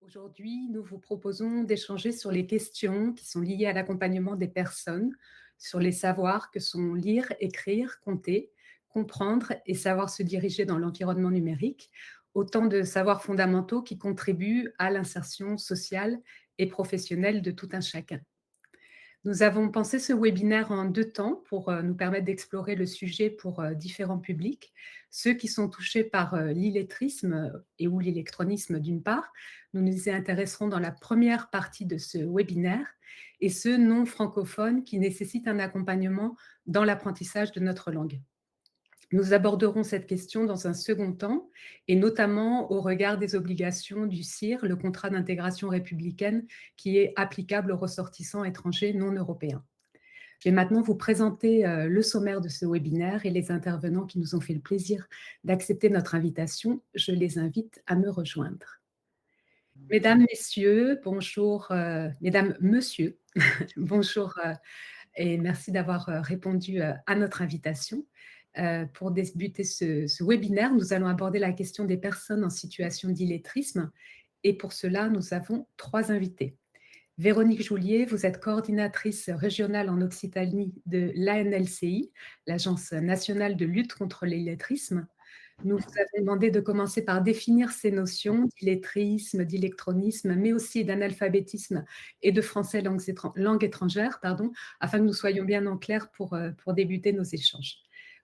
Aujourd'hui, nous vous proposons d'échanger sur les questions qui sont liées à l'accompagnement des personnes, sur les savoirs que sont lire, écrire, compter, comprendre et savoir se diriger dans l'environnement numérique, autant de savoirs fondamentaux qui contribuent à l'insertion sociale et professionnelle de tout un chacun. Nous avons pensé ce webinaire en 2 temps pour, nous permettre d'explorer le sujet pour, différents publics. Ceux qui sont touchés par, l'illettrisme, et ou l'électronisme d'une part, nous nous y intéresserons dans la première partie de ce webinaire et ceux non francophones qui nécessitent un accompagnement dans l'apprentissage de notre langue. Nous aborderons cette question dans un second temps et notamment au regard des obligations du CIR, le contrat d'intégration républicaine, qui est applicable aux ressortissants étrangers non européens. Je vais maintenant vous présenter le sommaire de ce webinaire et les intervenants qui nous ont fait le plaisir d'accepter notre invitation. Je les invite à me rejoindre. Mesdames, Messieurs, bonjour, Mesdames, Monsieur, bonjour et merci d'avoir répondu à notre invitation. Pour débuter ce webinaire, nous allons aborder la question des personnes en situation d'illettrisme et pour cela, nous avons 3 invités. Véronique Joulier, vous êtes coordinatrice régionale en Occitanie de l'ANLCI, l'Agence nationale de lutte contre l'illettrisme. Nous vous avons demandé de commencer par définir ces notions d'illettrisme, d'électronisme, mais aussi d'analphabétisme et de français langue étrangère, afin que nous soyons bien en clair pour débuter nos échanges.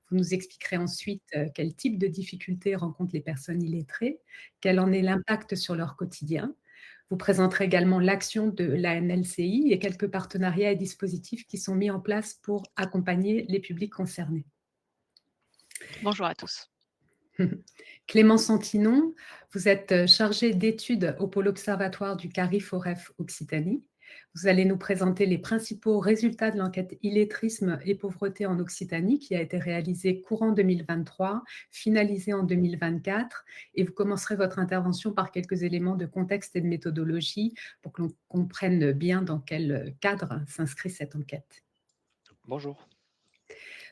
Vous nous expliquerez ensuite quel type de difficultés rencontrent les personnes illettrées, quel en est l'impact sur leur quotidien. Vous présenterez également l'action de l'ANLCI et quelques partenariats et dispositifs qui sont mis en place pour accompagner les publics concernés. Bonjour à tous. Clément Santinon, vous êtes chargé d'études au pôle observatoire du CARIF-OREF Occitanie. Vous allez nous présenter les principaux résultats de l'enquête illettrisme et pauvreté en Occitanie qui a été réalisée courant 2023, finalisée en 2024. Et vous commencerez votre intervention par quelques éléments de contexte et de méthodologie pour que l'on comprenne bien dans quel cadre s'inscrit cette enquête. Bonjour.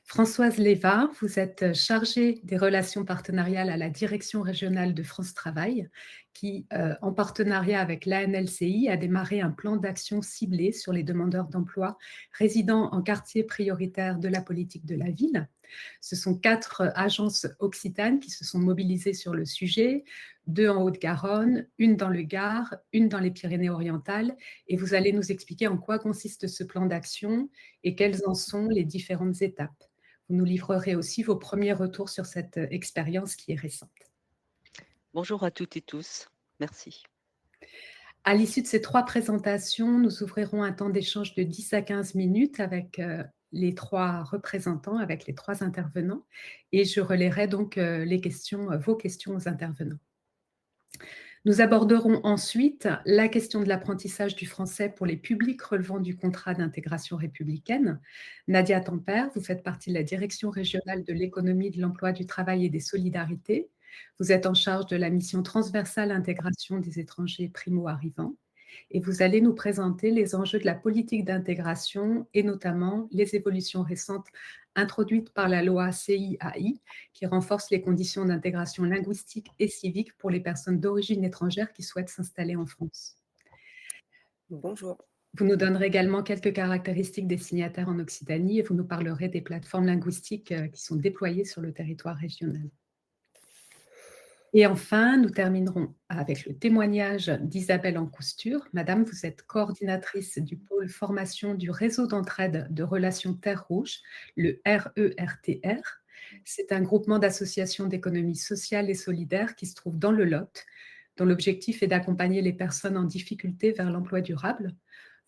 Françoise Léva, vous êtes chargée des relations partenariales à la Direction régionale de France Travail, qui, en partenariat avec l'ANLCI, a démarré un plan d'action ciblé sur les demandeurs d'emploi résidant en quartier prioritaire de la politique de la ville. Ce sont 4 agences occitanes qui se sont mobilisées sur le sujet, 2 en Haute-Garonne, une dans le Gard, une dans les Pyrénées-Orientales, et vous allez nous expliquer en quoi consiste ce plan d'action et quelles en sont les différentes étapes. Vous nous livrerez aussi vos premiers retours sur cette expérience qui est récente. Bonjour à toutes et tous. Merci. À l'issue de ces 3 présentations, nous ouvrirons un temps d'échange de 10 à 15 minutes avec les 3 représentants, avec les 3 intervenants, et je relayerai donc vos questions aux intervenants. Nous aborderons ensuite la question de l'apprentissage du français pour les publics relevant du contrat d'intégration républicaine. Nadia Tempère, vous faites partie de la Direction régionale de l'économie, de l'emploi, du travail et des solidarités. Vous êtes en charge de la mission transversale intégration des étrangers primo-arrivants. Et vous allez nous présenter les enjeux de la politique d'intégration et notamment les évolutions récentes introduites par la loi CIAI qui renforce les conditions d'intégration linguistique et civique pour les personnes d'origine étrangère qui souhaitent s'installer en France. Bonjour. Vous nous donnerez également quelques caractéristiques des signataires en Occitanie et vous nous parlerez des plateformes linguistiques qui sont déployées sur le territoire régional. Et enfin, nous terminerons avec le témoignage d'Isabelle Ancousture. Madame, vous êtes coordinatrice du pôle formation du réseau d'entraide de relations Terre Rouge, le RERTR. C'est un groupement d'associations d'économie sociale et solidaire qui se trouve dans le Lot, dont l'objectif est d'accompagner les personnes en difficulté vers l'emploi durable.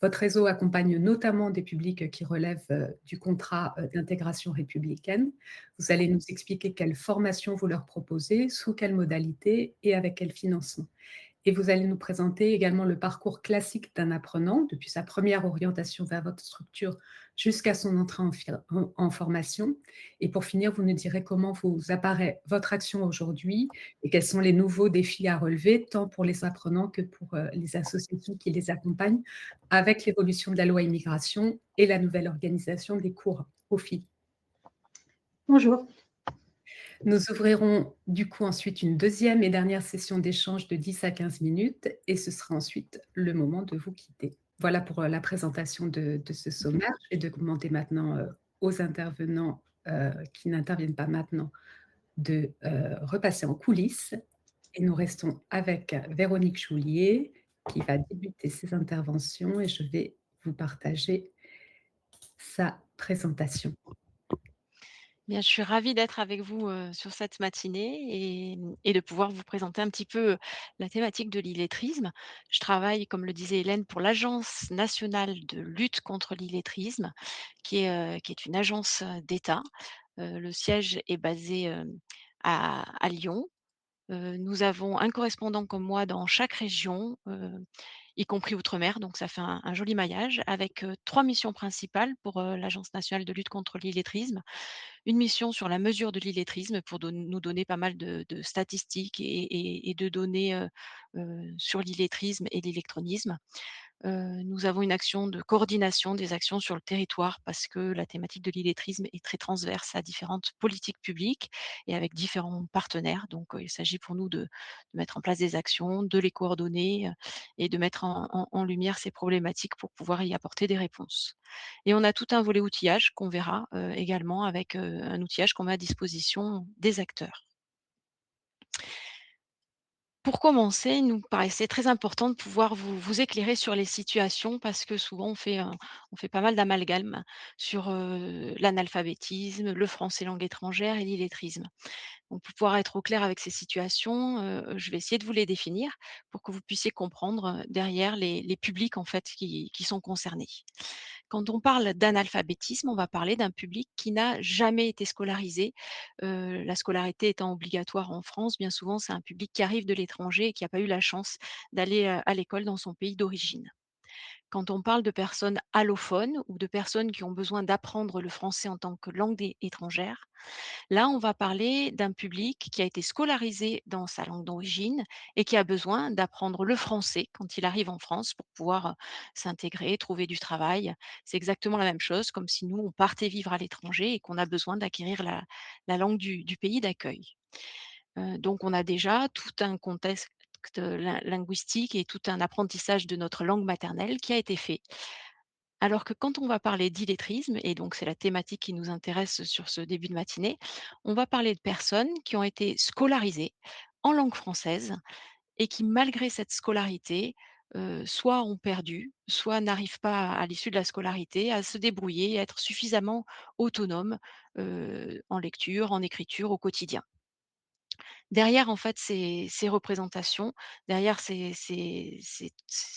Votre réseau accompagne notamment des publics qui relèvent du contrat d'intégration républicaine. Vous allez nous expliquer quelle formation vous leur proposez, sous quelle modalité et avec quel financement. Et vous allez nous présenter également le parcours classique d'un apprenant, depuis sa première orientation vers votre structure jusqu'à son entrée en formation. Et pour finir, vous nous direz comment vous apparaît votre action aujourd'hui et quels sont les nouveaux défis à relever, tant pour les apprenants que pour les associations qui les accompagnent, avec l'évolution de la loi immigration et la nouvelle organisation des cours aux filles. Bonjour. Nous ouvrirons du coup ensuite une deuxième et dernière session d'échange de 10 à 15 minutes et ce sera ensuite le moment de vous quitter. Voilà pour, la présentation de ce sommaire. Je vais demander maintenant, aux intervenants, qui n'interviennent pas maintenant de, repasser en coulisses et nous restons avec Véronique Choulier qui va débuter ses interventions et je vais vous partager sa présentation. Bien, je suis ravie d'être avec vous, sur cette matinée et de pouvoir vous présenter un petit peu, la thématique de l'illettrisme. Je travaille, comme le disait Hélène, pour l'Agence nationale de lutte contre l'illettrisme, qui est une agence, d'État. Le siège est basé, à Lyon. Nous avons un correspondant comme moi dans chaque région, y compris outre-mer, donc ça fait un joli maillage avec, 3 missions principales pour, l'Agence nationale de lutte contre l'illettrisme. Une mission sur la mesure de l'illettrisme pour nous donner pas mal de statistiques et de données, sur l'illettrisme et l'électronisme. Nous avons une action de coordination des actions sur le territoire parce que la thématique de l'illettrisme est très transverse à différentes politiques publiques et avec différents partenaires. Donc, il s'agit pour nous de mettre en place des actions, de les coordonner, et de mettre en lumière ces problématiques pour pouvoir y apporter des réponses. Et on a tout un volet outillage qu'on verra, également avec, un outillage qu'on met à disposition des acteurs. Pour commencer, il nous paraissait très important de pouvoir vous éclairer sur les situations parce que souvent on fait pas mal d'amalgames sur, l'analphabétisme, le français langue étrangère et l'illettrisme. Donc pour pouvoir être au clair avec ces situations, je vais essayer de vous les définir pour que vous puissiez comprendre, derrière les publics en fait qui sont concernés. Quand on parle d'analphabétisme, on va parler d'un public qui n'a jamais été scolarisé. La scolarité étant obligatoire en France, bien souvent, c'est un public qui arrive de l'étranger et qui n'a pas eu la chance d'aller, à l'école dans son pays d'origine. Quand on parle de personnes allophones ou de personnes qui ont besoin d'apprendre le français en tant que langue étrangère, là, on va parler d'un public qui a été scolarisé dans sa langue d'origine et qui a besoin d'apprendre le français quand il arrive en France pour pouvoir, s'intégrer, trouver du travail. C'est exactement la même chose comme si nous, on partait vivre à l'étranger et qu'on a besoin d'acquérir la langue du pays d'accueil. Donc on a déjà tout un contexte linguistique et tout un apprentissage de notre langue maternelle qui a été fait. Alors que quand on va parler d'illettrisme, et donc c'est la thématique qui nous intéresse sur ce début de matinée, on va parler de personnes qui ont été scolarisées en langue française et qui, malgré cette scolarité, soit ont perdu, soit n'arrivent pas à l'issue de la scolarité à se débrouiller, à être suffisamment autonomes, en lecture, en écriture au quotidien. Derrière, en fait, ces représentations, derrière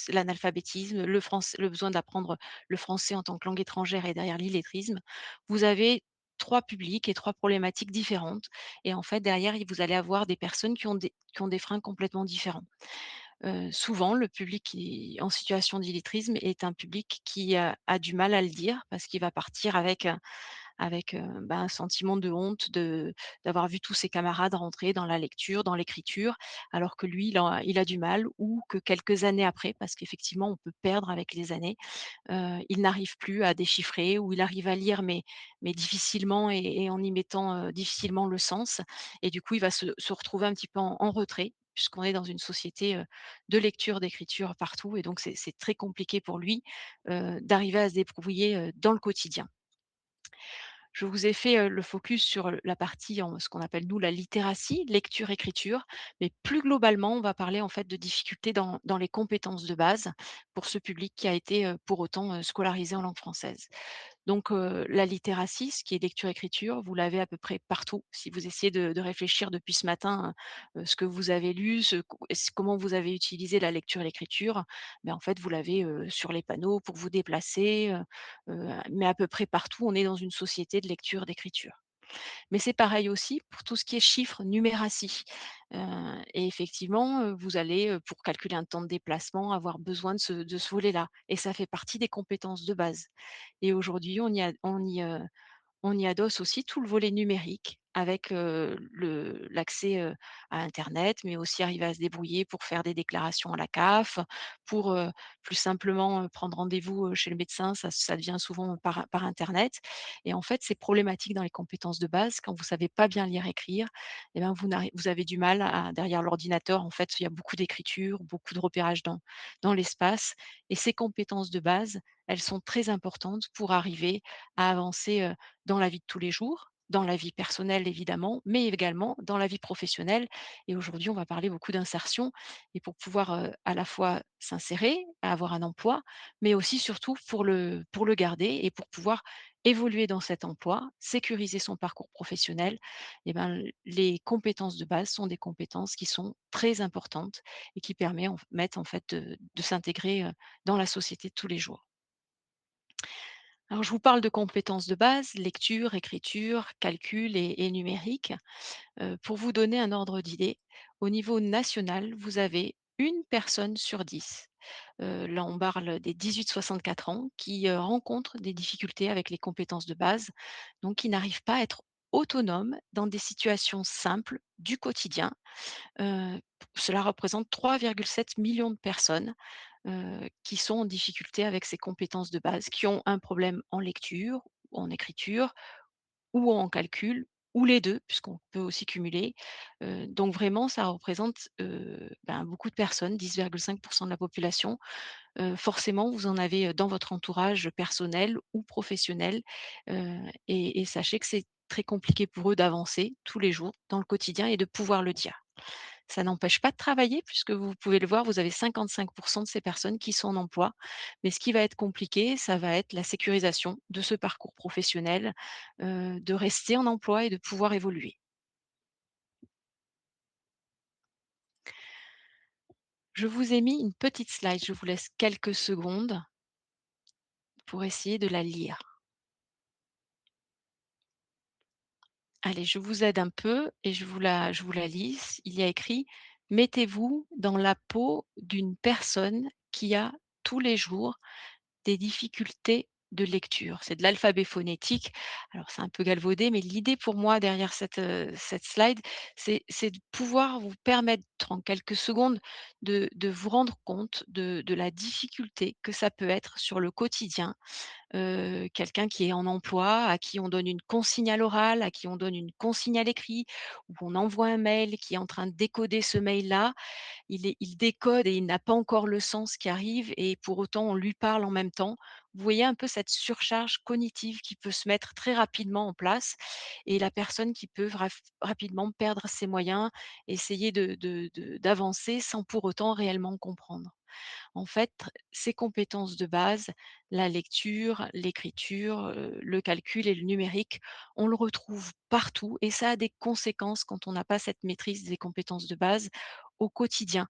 l'analphabétisme, le besoin d'apprendre le français en tant que langue étrangère et derrière l'illettrisme, vous avez 3 publics et 3 problématiques différentes et en fait, derrière, vous allez avoir des personnes qui ont des freins complètement différents. Souvent, le public qui est en situation d'illettrisme est un public qui a du mal à le dire parce qu'il va partir avec, un sentiment de honte d'avoir vu tous ses camarades rentrer dans la lecture, dans l'écriture, alors que lui, il a du mal ou que quelques années après, parce qu'effectivement on peut perdre avec les années, il n'arrive plus à déchiffrer ou il arrive à lire mais difficilement et en y mettant, difficilement le sens et du coup il va se retrouver un petit peu en retrait puisqu'on est dans une société, de lecture, d'écriture partout et donc c'est très compliqué pour lui, d'arriver à se débrouiller, dans le quotidien. Je vous ai fait, le focus sur la partie en ce qu'on appelle nous la littératie, lecture-écriture, mais plus globalement, on va parler en fait de difficultés dans les compétences de base pour ce public qui a été, pour autant, scolarisé en langue française. Donc, la littératie, ce qui est lecture-écriture, vous l'avez à peu près partout. Si vous essayez de réfléchir depuis ce matin, ce que vous avez lu, comment vous avez utilisé la lecture et l'écriture, en fait, vous l'avez, sur les panneaux pour vous déplacer, mais à peu près partout, on est dans une société de lecture, d'écriture. Mais c'est pareil aussi pour tout ce qui est chiffres, numératie, et effectivement, vous allez, pour calculer un temps de déplacement, avoir besoin de ce volet-là et ça fait partie des compétences de base et aujourd'hui, on y adosse aussi tout le volet numérique avec, l'accès, à internet, mais aussi arriver à se débrouiller pour faire des déclarations à la CAF, pour, plus simplement, prendre rendez-vous, chez le médecin, ça devient souvent par internet et en fait, c'est problématique dans les compétences de base. Quand vous savez pas bien lire, écrire et ben, vous avez du mal à derrière l'ordinateur, en fait, il y a beaucoup d'écriture, beaucoup de repérage dans l'espace et ces compétences de base, elles sont très importantes pour arriver à avancer, dans la vie de tous les jours, dans la vie personnelle évidemment, mais également dans la vie professionnelle et aujourd'hui, on va parler beaucoup d'insertion et pour pouvoir, à la fois s'insérer, avoir un emploi, mais aussi surtout pour le garder et pour pouvoir évoluer dans cet emploi, sécuriser son parcours professionnel et ben, les compétences de base sont des compétences qui sont très importantes et qui mettent en fait de s'intégrer, dans la société de tous les jours. Alors je vous parle de compétences de base, lecture, écriture, calcul et numérique. Pour vous donner un ordre d'idée, au niveau national, vous avez une personne sur 10, là on parle des 18-64 ans, qui, rencontrent des difficultés avec les compétences de base, donc qui n'arrivent pas à être autonomes dans des situations simples du quotidien. Cela représente 3,7 millions de personnes, qui sont en difficulté avec ces compétences de base, qui ont un problème en lecture, ou en écriture ou en calcul ou les 2 puisqu'on peut aussi cumuler. Donc vraiment ça représente, ben, beaucoup de personnes, 10,5 de la population. Forcément vous en avez, dans votre entourage personnel ou professionnel, et sachez que c'est très compliqué pour eux d'avancer tous les jours dans le quotidien et de pouvoir le dire. Ça n'empêche pas de travailler puisque vous pouvez le voir, vous avez 55 de ces personnes qui sont en emploi. Mais ce qui va être compliqué, ça va être la sécurisation de ce parcours professionnel, de rester en emploi et de pouvoir évoluer. Je vous ai mis une petite slide, je vous laisse quelques secondes pour essayer de la lire. Allez, je vous aide un peu et je vous la lis. Il y a écrit: «Mettez-vous dans la peau d'une personne qui a tous les jours des difficultés de lecture». C'est de l'alphabet phonétique. Alors c'est un peu galvaudé, mais l'idée pour moi derrière cette slide, c'est de pouvoir vous permettre en quelques secondes de vous rendre compte de la difficulté que ça peut être sur le quotidien. Quelqu'un qui est en emploi, à qui on donne une consigne à l'oral, à qui on donne une consigne à l'écrit, ou on envoie un mail qui est en train de décoder ce mail-là, il décode et il n'a pas encore le sens qui arrive et pour autant on lui parle en même temps. Vous voyez un peu cette surcharge cognitive qui peut se mettre très rapidement en place et la personne qui peut rapidement perdre ses moyens, essayer d'avancer sans pour autant réellement comprendre. En fait, ces compétences de base, la lecture, l'écriture, le calcul et le numérique, on le retrouve partout et ça a des conséquences quand on n'a pas cette maîtrise des compétences de base au quotidien.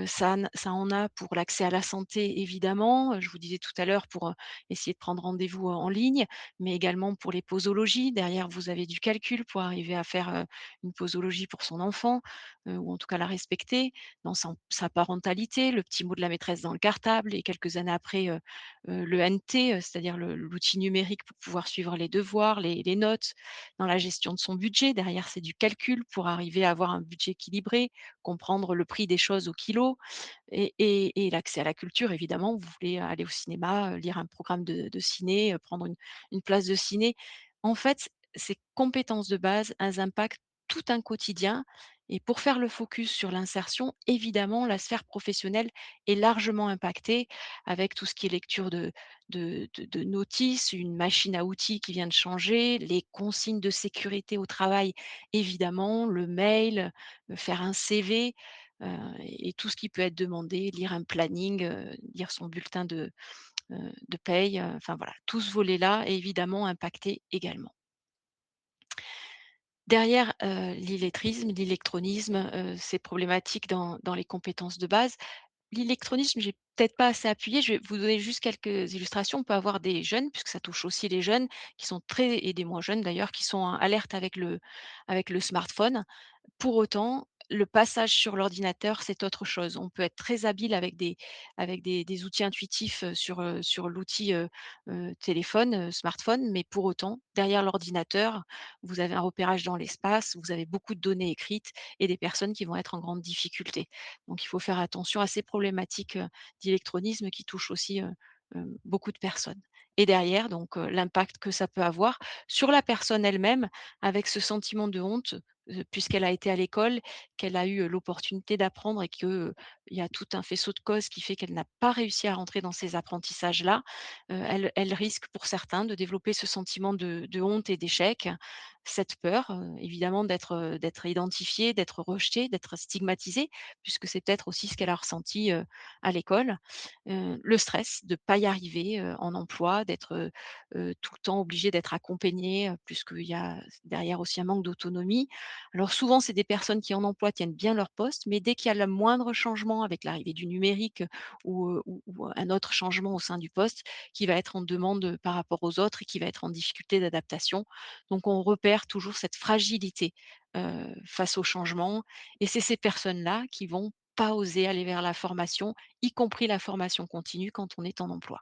Ça en a pour l'accès à la santé évidemment, je vous disais tout à l'heure pour, essayer de prendre rendez-vous en ligne, mais également pour les posologies. Derrière, vous avez du calcul pour arriver à faire, une posologie pour son enfant, ou en tout cas la respecter dans sa parentalité, le petit mot de la maîtresse dans le cartable et quelques années après, le NT, c'est-à-dire l'outil numérique pour pouvoir suivre les devoirs, les notes, dans la gestion de son budget. Derrière, c'est du calcul pour arriver à avoir un budget équilibré, comprendre le prix des choses au kilo et l'accès à la culture évidemment. Vous voulez aller au cinéma, lire un programme de ciné, prendre une place de ciné. En fait, ces compétences de base, elles impactent tout un quotidien et pour faire le focus sur l'insertion, évidemment, la sphère professionnelle est largement impactée avec tout ce qui est lecture de notices, une machine à outils qui vient de changer, les consignes de sécurité au travail, évidemment, le mail, faire un CV, et tout ce qui peut être demandé, lire un planning, lire son bulletin de paye, enfin voilà, tout ce volet-là est évidemment impacté également. Derrière, l'illettrisme, l'électronisme, c'est problématique dans les compétences de base. L'électronisme, j'ai peut-être pas assez appuyé, je vais vous donner juste quelques illustrations. On peut avoir des jeunes, puisque ça touche aussi les jeunes, qui sont très et des moins jeunes d'ailleurs, qui sont en alerte avec le smartphone. Pour autant, le passage sur l'ordinateur, c'est autre chose. On peut être très habile avec des outils intuitifs, sur l'outil, téléphone, smartphone, mais pour autant, derrière l'ordinateur, vous avez un repérage dans l'espace, vous avez beaucoup de données écrites et des personnes qui vont être en grande difficulté. Donc il faut faire attention à ces problématiques, d'électronisme qui touchent aussi, beaucoup de personnes. Et derrière donc, l'impact que ça peut avoir sur la personne elle-même avec ce sentiment de honte, puisqu'elle a été à l'école, qu'elle a eu, l'opportunité d'apprendre et que, il y a tout un faisceau de causes qui fait qu'elle n'a pas réussi à rentrer dans ces apprentissages-là. Elle risque pour certains de développer ce sentiment de honte et d'échec, cette peur, évidemment d'être identifiée, d'être rejetée, d'être stigmatisée, puisque c'est peut-être aussi ce qu'elle a ressenti, à l'école. Le stress de pas y arriver, en emploi, d'être, tout le temps obligée d'être accompagnée, puisqu'il y a derrière aussi un manque d'autonomie. Alors souvent, c'est des personnes qui en emploi tiennent bien leur poste, mais dès qu'il y a le moindre changement avec l'arrivée du numérique ou un autre changement au sein du poste, qui va être en demande, par rapport aux autres et qui va être en difficulté d'adaptation. Donc on repère toujours cette fragilité, face au changement et c'est ces personnes-là qui vont pas oser aller vers la formation, y compris la formation continue quand on est en emploi.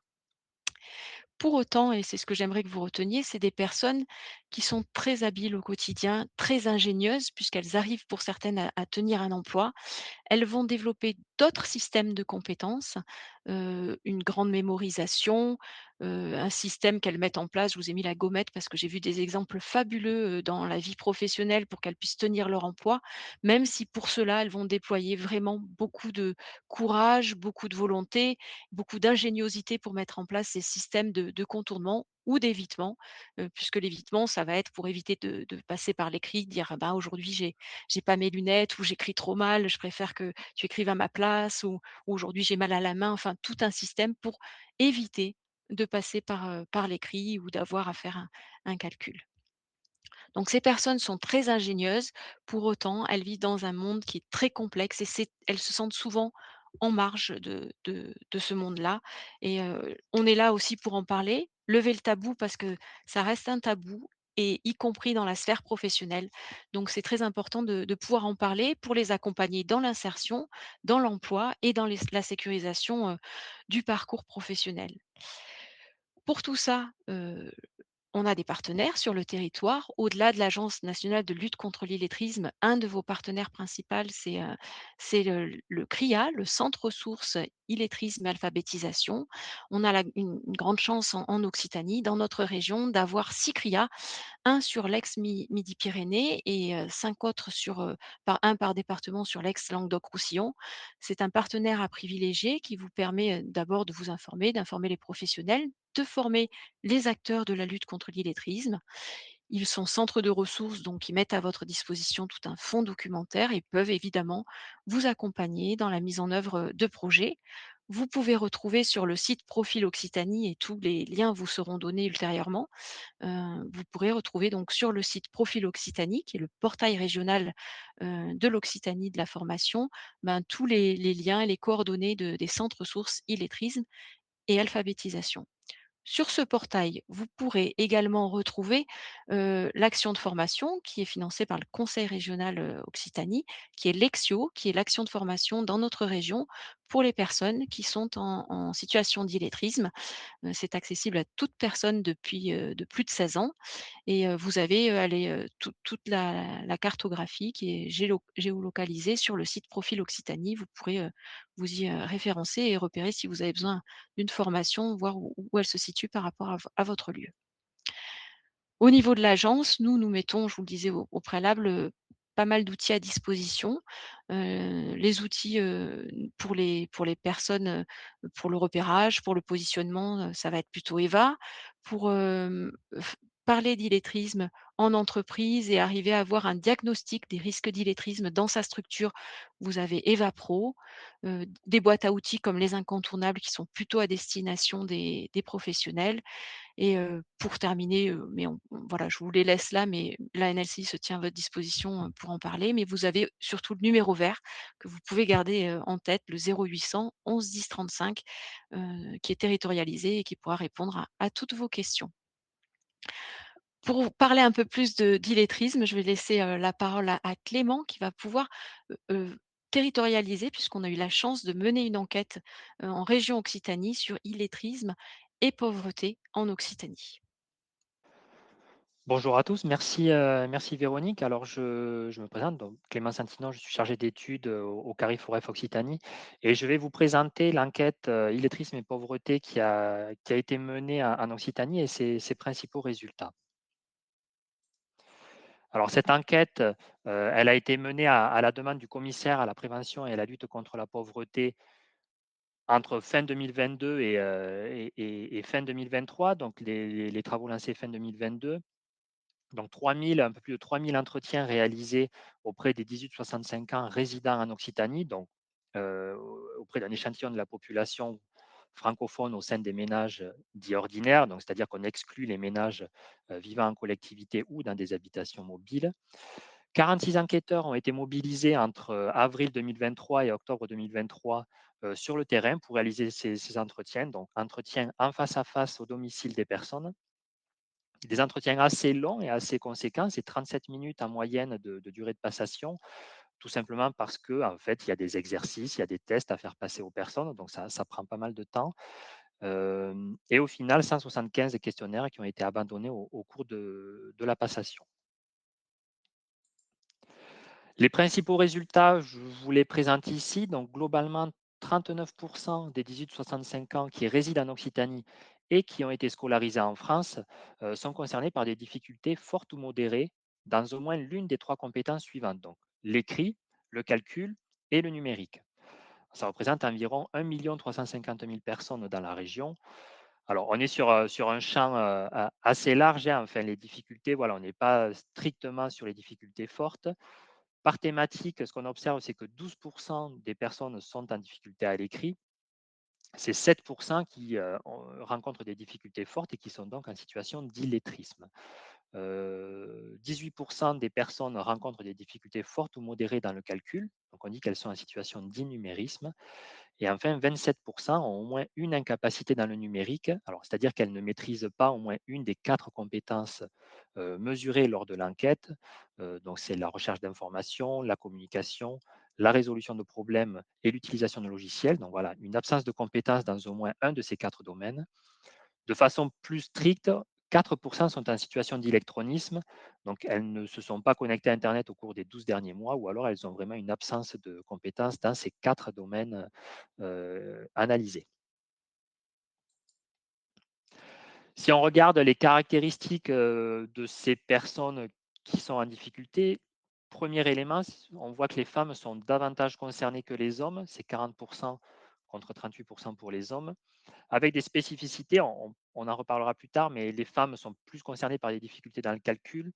Pour autant, et c'est ce que j'aimerais que vous reteniez, c'est des personnes qui sont très habiles au quotidien, très ingénieuses, puisqu'elles arrivent pour certaines à tenir un emploi, elles vont développer d'autres systèmes de compétences, une grande mémorisation, un système qu'elles mettent en place. Je vous ai mis la gommette parce que j'ai vu des exemples fabuleux, dans la vie professionnelle pour qu'elles puissent tenir leur emploi, même si pour cela, elles vont déployer vraiment beaucoup de courage, beaucoup de volonté, beaucoup d'ingéniosité pour mettre en place ces systèmes de contournement ou d'évitement, puisque l'évitement, ça va être pour éviter de passer par l'écrit, dire: «Ah ben, aujourd'hui, j'ai pas mes lunettes ou j'écris trop mal, je préfère que tu écrives à ma place ou aujourd'hui j'ai mal à la main, enfin tout un système pour éviter de passer par l'écrit ou d'avoir à faire un calcul. Donc ces personnes sont très ingénieuses, pour autant elles vivent dans un monde qui est très complexe et elles se sentent souvent en marge de ce monde-là et on est là aussi pour en parler, lever le tabou parce que ça reste un tabou et y compris dans la sphère professionnelle. Donc c'est très important de pouvoir en parler pour les accompagner dans l'insertion, dans l'emploi et dans la sécurisation, du parcours professionnel. Pour tout ça, on a des partenaires sur le territoire. Au-delà de l'Agence nationale de lutte contre l'illettrisme, un de vos partenaires principaux, c'est le CRIA, le Centre ressources illettrisme et alphabétisation. On a une grande chance en Occitanie, dans notre région, d'avoir 6 CRIA, un sur l'ex-Midi-Pyrénées et 5 autres par département sur l'ex-Languedoc-Roussillon. C'est un partenaire à privilégier qui vous permet, d'abord de vous informer, d'informer les professionnels, de former les acteurs de la lutte contre l'illettrisme. Ils sont centres de ressources, donc ils mettent à votre disposition tout un fonds documentaire et peuvent évidemment vous accompagner dans la mise en œuvre, de projets. Vous pouvez retrouver sur le site Profil Occitanie et tous les liens vous seront donnés ultérieurement. Vous pourrez retrouver donc sur le site Profil Occitanie, qui est le portail régional, de l'Occitanie de la formation, ben, tous les liens et les coordonnées des centres ressources illettrisme et alphabétisation. Sur ce portail, vous pourrez également retrouver, l'action de formation qui est financée par le conseil régional, Occitanie, qui est l'EXIO, qui est l'action de formation dans notre région pour les personnes qui sont en situation d'illettrisme. C'est accessible à toute personne depuis, de plus de 16 ans et vous avez, allez, toute la cartographie qui est géolocalisée sur le site Profil Occitanie. Vous pourrez, vous y, référencer et repérer si vous avez besoin d'une formation, voir où elle se situe par rapport à votre lieu. Au niveau de l'agence, nous mettons, je vous le disais au préalable, pas mal d'outils à disposition. Les outils, pour les personnes, pour le repérage, pour le positionnement, ça va être plutôt Eva. Pour, parler d'illettrisme en entreprise et arriver à avoir un diagnostic des risques d'illettrisme dans sa structure, vous avez Eva Pro. Des boîtes à outils comme les incontournables qui sont plutôt à destination des professionnels et pour terminer, mais voilà, je vous les laisse là, mais la NLCI se tient à votre disposition, pour en parler. Mais vous avez surtout le numéro vert que vous pouvez garder, en tête, le 0800 11 10 35, qui est territorialisé et qui pourra répondre à toutes vos questions. Pour parler un peu plus d'illettrisme, je vais laisser, la parole à Clément qui va pouvoir, territorialiser puisqu'on a eu la chance de mener une enquête, en région Occitanie sur illettrisme et pauvreté en Occitanie. Bonjour à tous, merci Véronique. Alors je me présente, donc Clément Santinon, je suis chargé d'études au Carrefour F Occitanie et je vais vous présenter l'enquête illettrisme et pauvreté qui a été menée en Occitanie et ses principaux résultats. Alors cette enquête, elle a été menée à la demande du commissaire à la prévention et à la lutte contre la pauvreté entre fin 2022 et fin 2023, donc les travaux lancés fin 2022. Donc 3000, un peu plus de 3000 entretiens réalisés auprès des 18-65 ans résidant en Occitanie, donc euh, auprès d'un échantillon de la population francophone au sein des ménages dits ordinaires, donc c'est-à-dire qu'on exclut les ménages vivant en collectivité ou dans des habitations mobiles. 46 enquêteurs ont été mobilisés entre avril 2023 et octobre 2023 sur le terrain pour réaliser ces entretiens, donc entretiens en face à face au domicile des personnes. Des entretiens assez longs et assez conséquents, c'est 37 minutes en moyenne de durée de passation, tout simplement parce que en fait, il y a des exercices, il y a des tests à faire passer aux personnes, donc ça prend pas mal de temps. Et au final, 175 questionnaires qui ont été abandonnés au cours de la passation. Les principaux résultats, je vous les présente ici. Donc, globalement, 39% des 18-65 ans qui résident en Occitanie et qui ont été scolarisés en France sont concernés par des difficultés fortes ou modérées dans au moins l'une des trois compétences suivantes. Donc, l'écrit, le calcul et le numérique. Ça représente environ 1 350 000 personnes dans la région. Alors, on est sur un champ assez large. Hein. Enfin, les difficultés, voilà, on n'est pas strictement sur les difficultés fortes. Par thématique, ce qu'on observe, c'est que 12% des personnes sont en difficulté à l'écrit. C'est 7% qui rencontrent des difficultés fortes et qui sont donc en situation d'illettrisme. 18% des personnes rencontrent des difficultés fortes ou modérées dans le calcul. Donc on dit qu'elles sont en situation d'innumérisme. Et enfin, 27% ont au moins une incapacité dans le numérique, alors c'est-à-dire qu'elles ne maîtrisent pas au moins une des quatre compétences mesurées lors de l'enquête. Donc c'est la recherche d'informations, la communication, la résolution de problèmes et l'utilisation de logiciels. Donc voilà, une absence de compétences dans au moins un de ces quatre domaines. De façon plus stricte, 4% sont en situation d'électronisme, donc elles ne se sont pas connectées à Internet au cours des 12 derniers mois, ou alors elles ont vraiment une absence de compétences dans ces quatre domaines analysés. Si on regarde les caractéristiques de ces personnes qui sont en difficulté, premier élément, on voit que les femmes sont davantage concernées que les hommes, c'est 40% contre 38% pour les hommes. Avec des spécificités, on en reparlera plus tard, mais les femmes sont plus concernées par les difficultés dans le calcul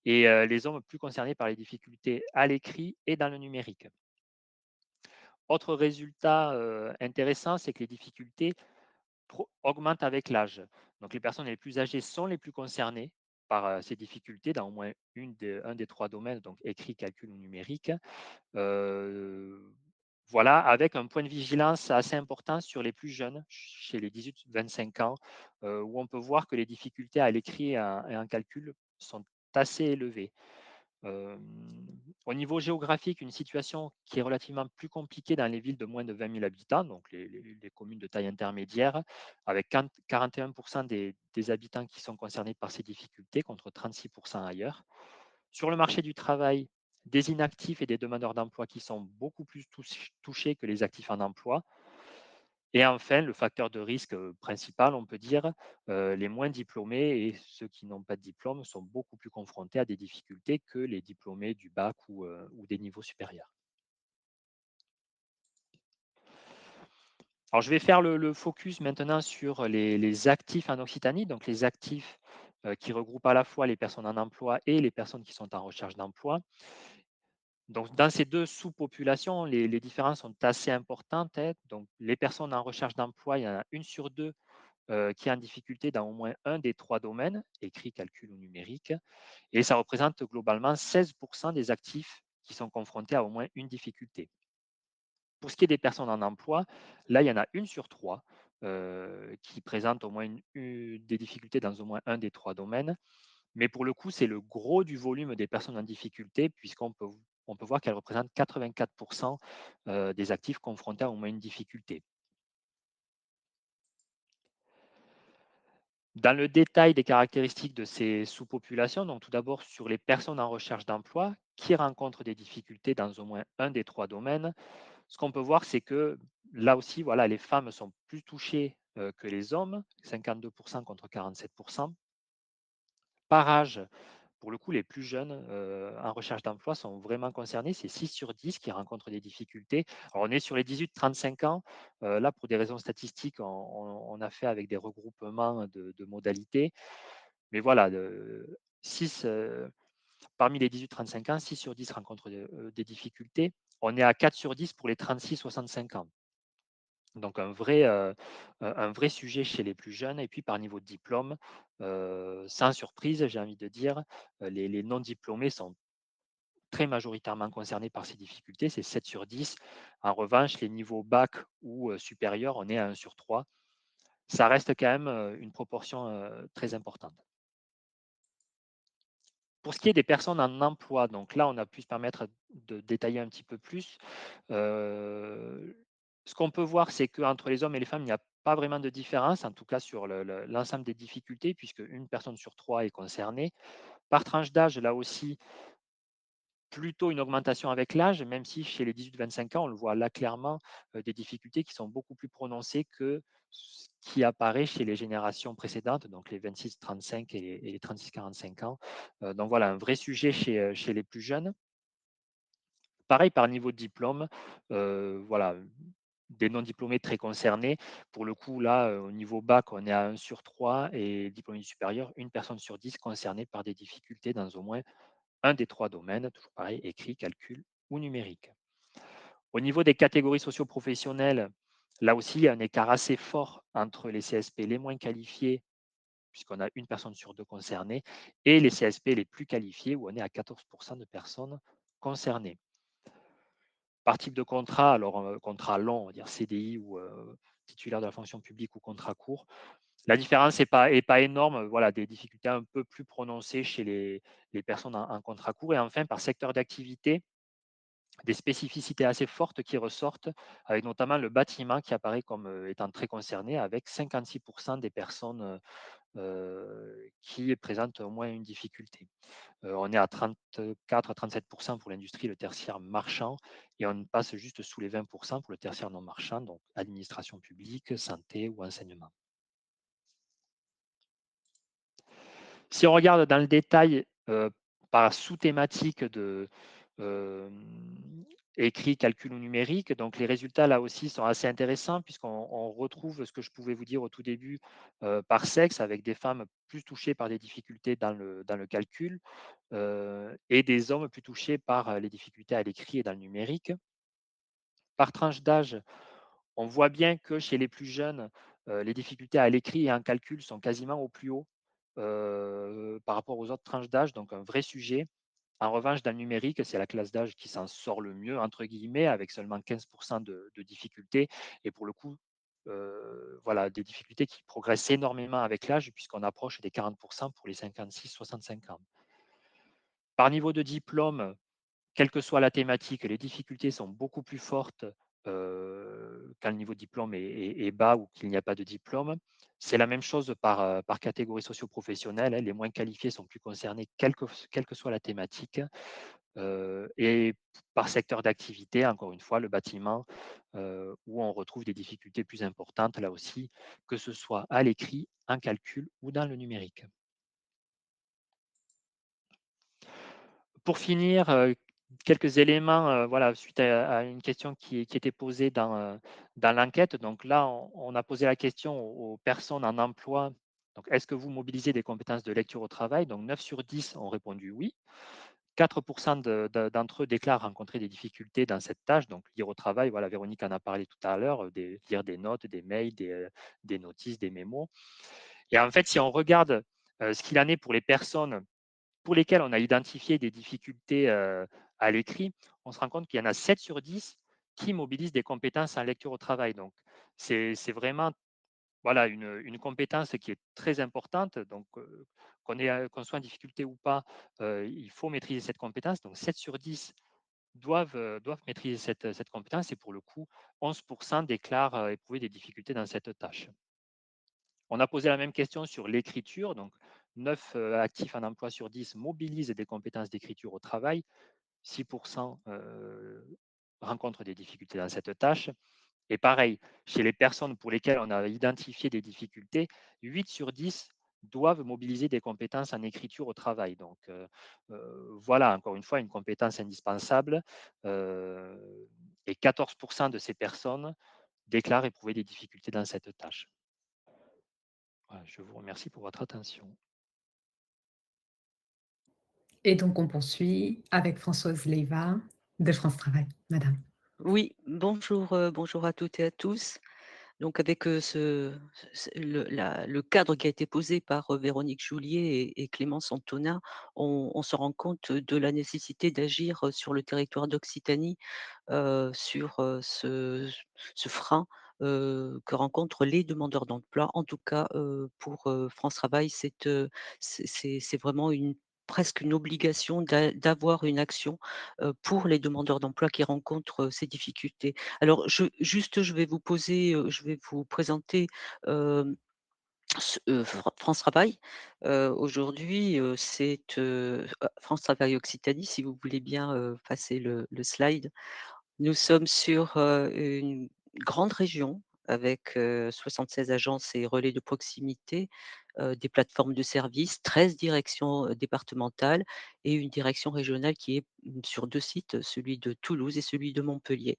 et les hommes plus concernés par les difficultés à l'écrit et dans le numérique. Autre résultat intéressant, c'est que les difficultés augmentent avec l'âge. Donc les personnes les plus âgées sont les plus concernées par ces difficultés dans au moins un des trois domaines, donc écrit, calcul ou numérique. Voilà, avec un point de vigilance assez important sur les plus jeunes, chez les 18-25 ans, où on peut voir que les difficultés à l'écrit et en calcul sont assez élevées. Euh, Au niveau géographique, une situation qui est relativement plus compliquée dans les villes de moins de 20 000 habitants, donc les communes de taille intermédiaire, avec 41% des habitants qui sont concernés par ces difficultés contre 36% ailleurs. Sur le marché du travail, des inactifs et des demandeurs d'emploi qui sont beaucoup plus touchés que les actifs en emploi. Et enfin, le facteur de risque principal, on peut dire, les moins diplômés et ceux qui n'ont pas de diplôme sont beaucoup plus confrontés à des difficultés que les diplômés du bac ou des niveaux supérieurs. Alors, je vais faire le focus maintenant sur les actifs en Occitanie, donc les actifs qui regroupent à la fois les personnes en emploi et les personnes qui sont en recherche d'emploi. Donc, dans ces deux sous-populations, les différences sont assez importantes. Hein. Donc, les personnes en recherche d'emploi, il y en a une sur deux qui est en difficulté dans au moins un des trois domaines, écrit, calcul ou numérique. Et ça représente globalement 16% des actifs qui sont confrontés à au moins une difficulté. Pour ce qui est des personnes en emploi, là, il y en a une sur trois qui présente au moins des difficultés dans au moins un des trois domaines. Mais pour le coup, c'est le gros du volume des personnes en difficulté, puisqu'on peut voir qu'elles représentent 84% des actifs confrontés à au moins une difficulté. Dans le détail des caractéristiques de ces sous-populations, donc tout d'abord sur les personnes en recherche d'emploi qui rencontrent des difficultés dans au moins un des trois domaines, ce qu'on peut voir, c'est que là aussi, voilà, les femmes sont plus touchées que les hommes, 52% contre 47%. Par âge, pour le coup, les plus jeunes en recherche d'emploi sont vraiment concernés. C'est 6 sur 10 qui rencontrent des difficultés. Alors, on est sur les 18-35 ans. Là, pour des raisons statistiques, on a fait avec des regroupements de modalités. Mais voilà, 6, parmi les 18-35 ans, 6 sur 10 rencontrent des difficultés. On est à 4 sur 10 pour les 36-65 ans. Donc un vrai sujet chez les plus jeunes. Et puis par niveau de diplôme, sans surprise, j'ai envie de dire, les non diplômés sont très majoritairement concernés par ces difficultés, c'est 7 sur 10. En revanche, les niveaux bac ou supérieurs, on est à 1 sur 3. Ça reste quand même une proportion très importante. Pour ce qui est des personnes en emploi, donc là, on a pu se permettre de détailler un petit peu plus. Euh, Ce qu'on peut voir, c'est qu'entre les hommes et les femmes, il n'y a pas vraiment de différence, en tout cas sur l'ensemble des difficultés, puisque une personne sur trois est concernée. Par tranche d'âge, là aussi, plutôt une augmentation avec l'âge, même si chez les 18-25 ans, on le voit là clairement, des difficultés qui sont beaucoup plus prononcées que ce qui apparaît chez les générations précédentes, donc les 26-35 et les 36-45 ans. Donc voilà, un vrai sujet chez les plus jeunes. Pareil par niveau de diplôme, voilà, des non diplômés très concernés. Pour le coup, là, au niveau bac, on est à 1 sur 3 et diplômé supérieur, une personne sur 10 concernée par des difficultés dans au moins un des trois domaines, toujours pareil, écrit, calcul ou numérique. Au niveau des catégories socio-professionnelles, là aussi, il y a un écart assez fort entre les CSP les moins qualifiés, puisqu'on a une personne sur deux concernée, et les CSP les plus qualifiés, où on est à 14% de personnes concernées. Par type de contrat, alors contrat long, on va dire CDI ou titulaire de la fonction publique ou contrat court, la différence n'est pas énorme. Voilà, des difficultés un peu plus prononcées chez les personnes en contrat court. Et enfin, par secteur d'activité, des spécificités assez fortes qui ressortent, avec notamment le bâtiment qui apparaît comme étant très concerné, avec 56% des personnes qui présentent au moins une difficulté. On est à 34 à 37% pour l'industrie, le tertiaire marchand, et on passe juste sous les 20% pour le tertiaire non marchand, donc administration publique, santé ou enseignement. Si on regarde dans le détail par sous-thématique de écrit, calcul ou numérique, donc les résultats là aussi sont assez intéressants puisqu'on retrouve ce que je pouvais vous dire au tout début par sexe, avec des femmes plus touchées par des difficultés dans le calcul et des hommes plus touchés par les difficultés à l'écrit et dans le numérique. Par tranche d'âge, on voit bien que chez les plus jeunes, les difficultés à l'écrit et en calcul sont quasiment au plus haut par rapport aux autres tranches d'âge, donc un vrai sujet. En revanche, dans le numérique, c'est la classe d'âge qui s'en sort le mieux, entre guillemets, avec seulement 15% de difficultés. Et pour le coup, voilà, des difficultés qui progressent énormément avec l'âge, puisqu'on approche des 40% pour les 56-65 ans. Par niveau de diplôme, quelle que soit la thématique, les difficultés sont beaucoup plus fortes quand le niveau de diplôme est bas ou qu'il n'y a pas de diplôme. C'est la même chose par catégorie socio-professionnelle, hein. Les moins qualifiés sont plus concernés, quelle que soit la thématique. Et par secteur d'activité, encore une fois, le bâtiment, où on retrouve des difficultés plus importantes, là aussi, que ce soit à l'écrit, en calcul ou dans le numérique. Pour finir, quelques éléments, voilà, suite à une question qui était posée dans l'enquête. Donc là, on a posé la question aux personnes en emploi. Donc, est-ce que vous mobilisez des compétences de lecture au travail? Donc 9 sur 10 ont répondu oui. 4% d'entre eux déclarent rencontrer des difficultés dans cette tâche. Donc lire au travail, voilà, Véronique en a parlé tout à l'heure, lire des notes, des mails, des notices, des mémos. Et en fait, si on regarde ce qu'il en est pour les personnes pour lesquels on a identifié des difficultés à l'écrit, on se rend compte qu'il y en a 7 sur 10 qui mobilisent des compétences en lecture au travail. Donc, c'est vraiment voilà une compétence qui est très importante, donc qu'on soit en difficulté ou pas, il faut maîtriser cette compétence. Donc 7 sur 10 doivent maîtriser cette compétence et pour le coup, 11 déclarent, éprouver des difficultés dans cette tâche. On a posé la même question sur l'écriture, donc 9 actifs en emploi sur 10 mobilisent des compétences d'écriture au travail, 6 rencontrent des difficultés dans cette tâche. Et pareil, chez les personnes pour lesquelles on a identifié des difficultés, 8 sur 10 doivent mobiliser des compétences en écriture au travail. Donc voilà, encore une fois, une compétence indispensable. Et 14 de ces personnes déclarent éprouver des difficultés dans cette tâche. Voilà, je vous remercie pour votre attention. Et donc on poursuit avec Françoise Leiva de France Travail. Madame. Oui, bonjour, bonjour à toutes et à tous. Donc avec, le cadre qui a été posé par, Véronique Joulier et Clémence Antonin, on se rend compte de la nécessité d'agir, sur le territoire d'Occitanie, sur, ce frein, que rencontrent les demandeurs d'emploi. En tout cas, pour, France Travail, c'est vraiment presque une obligation d'avoir une action, pour les demandeurs d'emploi qui rencontrent, ces difficultés. Alors je vais vous poser, je vais vous présenter, France Travail. Aujourd'hui, c'est, France Travail Occitanie, si vous voulez bien, passer le slide. Nous sommes sur, une grande région avec, 76 agences et relais de proximité, des plateformes de services, 13 directions, départementales et une direction régionale qui est, sur 2 sites, celui de Toulouse et celui de Montpellier.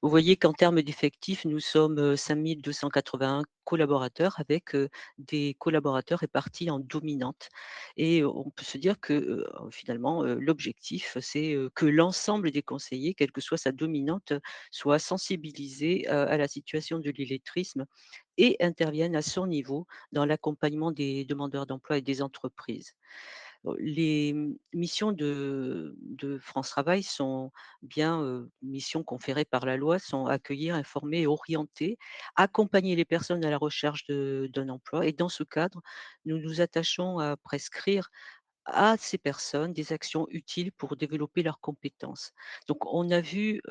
Vous voyez qu'en termes d'effectifs, nous sommes, 5 281 collaborateurs avec, des collaborateurs répartis en dominantes et on peut se dire que, finalement, l'objectif, c'est, que l'ensemble des conseillers, quelle que soit sa dominante, soient sensibilisés, à la situation de l'illettrisme et interviennent à son niveau dans l'accompagnement des demandeurs d'emploi et des entreprises. Les missions de France Travail sont bien, missions conférées par la loi, sont accueillir, informer et orienter, accompagner les personnes à la recherche d'un emploi et dans ce cadre, nous nous attachons à prescrire à ces personnes des actions utiles pour développer leurs compétences. Donc on a vu,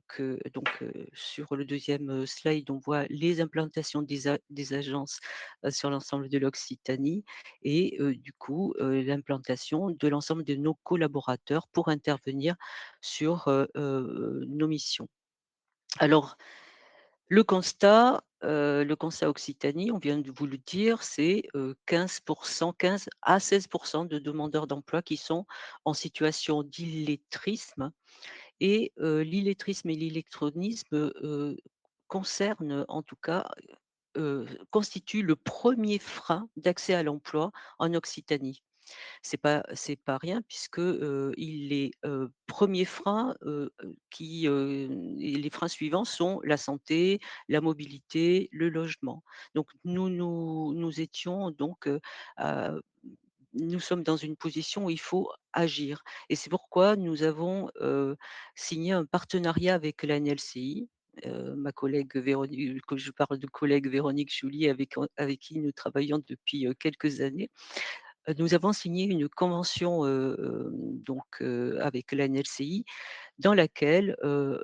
que donc, sur le deuxième slide, on voit les implantations des agences, sur l'ensemble de l'Occitanie et du coup, l'implantation de l'ensemble de nos collaborateurs pour intervenir sur, nos missions. Alors le constat Occitanie, on vient de vous le dire, c'est, 15 15 à 16 de demandeurs d'emploi qui sont en situation d'illettrisme et l'illettrisme et l'électronisme, concernent en tout cas, constituent le premier frein d'accès à l'emploi en Occitanie. C'est pas rien puisque, il les, 1 freins, et les freins suivants sont la santé, la mobilité, le logement. Donc nous étions donc, à nous sommes dans une position où il faut agir et c'est pourquoi nous avons, signé un partenariat avec la NLCI, ma collègue Véronique que je parle de collègue Véronique Joly avec qui nous travaillons depuis, quelques années. Nous avons signé une convention, avec la NLCI dans laquelle,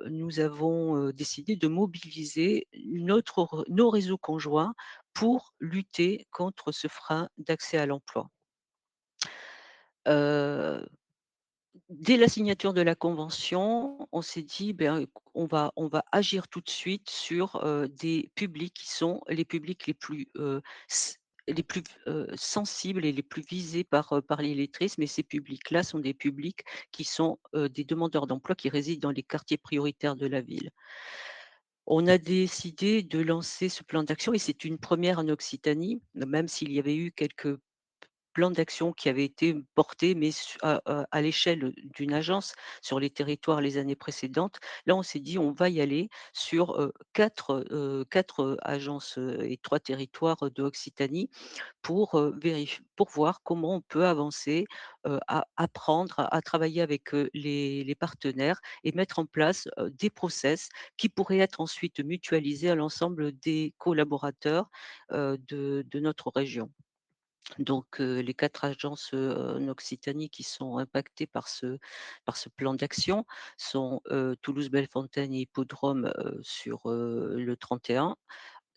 nous avons, décidé de mobiliser nos réseaux conjoints pour lutter contre ce frein d'accès à l'emploi. Heu, Dès la signature de la convention, on s'est dit: «Ben, on va agir tout de suite sur, des publics qui sont les publics les plus, sensibles et les plus visés par l'illettrisme» et ces publics-là sont des publics qui sont, des demandeurs d'emploi qui résident dans les quartiers prioritaires de la ville. On a décidé de lancer ce plan d'action et c'est une première en Occitanie, même s'il y avait eu quelques plan d'action qui avait été porté, mais à l'échelle d'une agence sur les territoires les années précédentes. Là, on s'est dit: «On va y aller sur, 4 agences, et 3 territoires de Occitanie pour, pour voir comment on peut avancer, à apprendre, à travailler avec, les partenaires et mettre en place, des process qui pourraient être ensuite mutualisés à l'ensemble des collaborateurs, de notre région. Donc, les 4 agences, en Occitanie qui sont impactées par ce plan d'action sont, Toulouse Bellefontaine et Hippodrome, sur, le 31.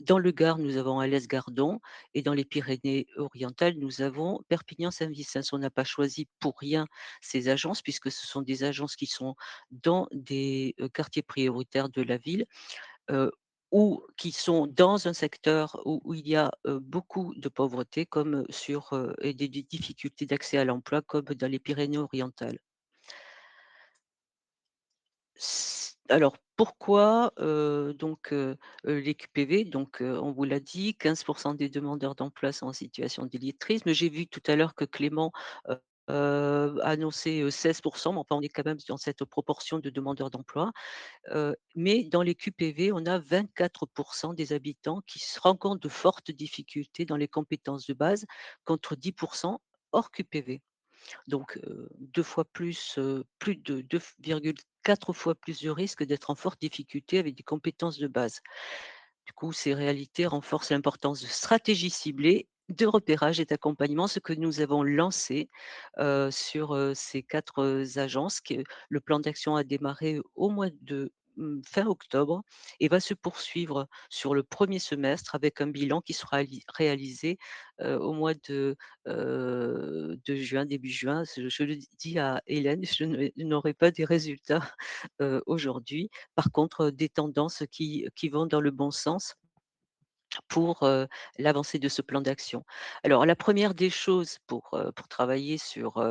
Dans le Gard, nous avons Alès-Gardon et dans les Pyrénées-Orientales, nous avons Perpignan-Saint-Vicence. On n'a pas choisi pour rien ces agences puisque ce sont des agences qui sont dans des, quartiers prioritaires de la ville, heu, ou qui sont dans un secteur où il y a, beaucoup de pauvreté comme, sur, et des difficultés d'accès à l'emploi comme dans les Pyrénées-Orientales. Alors pourquoi, les QPV? Donc, on vous l'a dit, 15 des demandeurs d'emploi sont en situation d'illettrisme. J'ai vu tout à l'heure que Clément, heu annonçait, 16 mais enfin on est quand même dans cette proportion de demandeurs d'emploi. Mais dans les QPV, on a 24 des habitants qui se rencontrent de fortes difficultés dans les compétences de base contre 10 hors QPV. Donc, 2 fois plus, plus de 2,4 fois plus de risques d'être en forte difficulté avec des compétences de base. Du coup, ces réalités renforcent l'importance de stratégies ciblées, de repérage et d'accompagnement, ce que nous avons lancé, sur, ces 4 agences que le plan d'action a démarré au mois de, fin octobre et va se poursuivre sur le premier semestre avec un bilan qui sera réalisé, au mois de juin, début juin. Je le dis à Hélène, je n'aurai pas des résultats, aujourd'hui. Par contre, des tendances qui vont dans le bon sens pour, l'avancée de ce plan d'action. Alors la première des choses pour travailler sur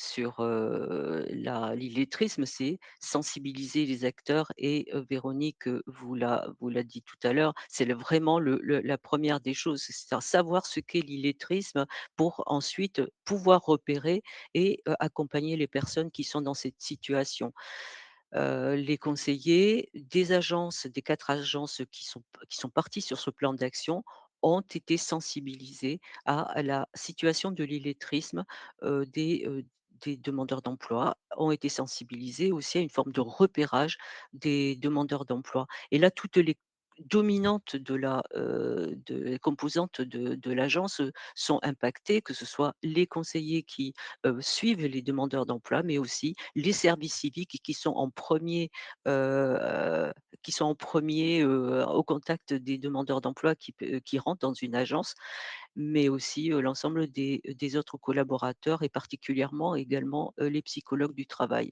la l'illettrisme, c'est sensibiliser les acteurs et Véronique, vous l'a dit tout à l'heure, c'est vraiment la première des choses, c'est savoir ce qu'est l'illettrisme pour ensuite pouvoir repérer et accompagner les personnes qui sont dans cette situation. Les conseillers des agences, des 4 agences qui sont parties sur ce plan d'action ont été sensibilisés à la situation de l'illettrisme, des demandeurs d'emploi, ont été sensibilisés aussi à une forme de repérage des demandeurs d'emploi et là, toutes les dominantes de les composantes de l'agence, sont impactées, que ce soit les conseillers qui suivent les demandeurs d'emploi, mais aussi les services civiques heu, qui sont en premier au contact des demandeurs d'emploi qui rentrent dans une agence, mais aussi, l'ensemble des autres collaborateurs et particulièrement également, les psychologues du travail.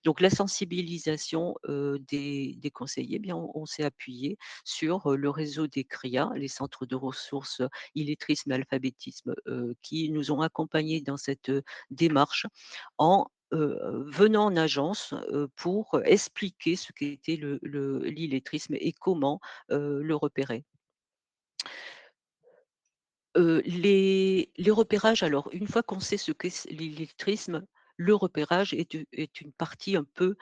Donc la sensibilisation, des conseillers, eh bien on s'est appuyé sur, le réseau des CRIA, les centres de ressources illettrisme et alphabétisme, qui nous ont accompagnés dans cette, démarche en, venant en agence, pour expliquer ce qu'était l'illettrisme et comment, le repérer. Les repérages, alors une fois qu'on sait ce qu'est l'illettrisme, le repérage est une partie un peu,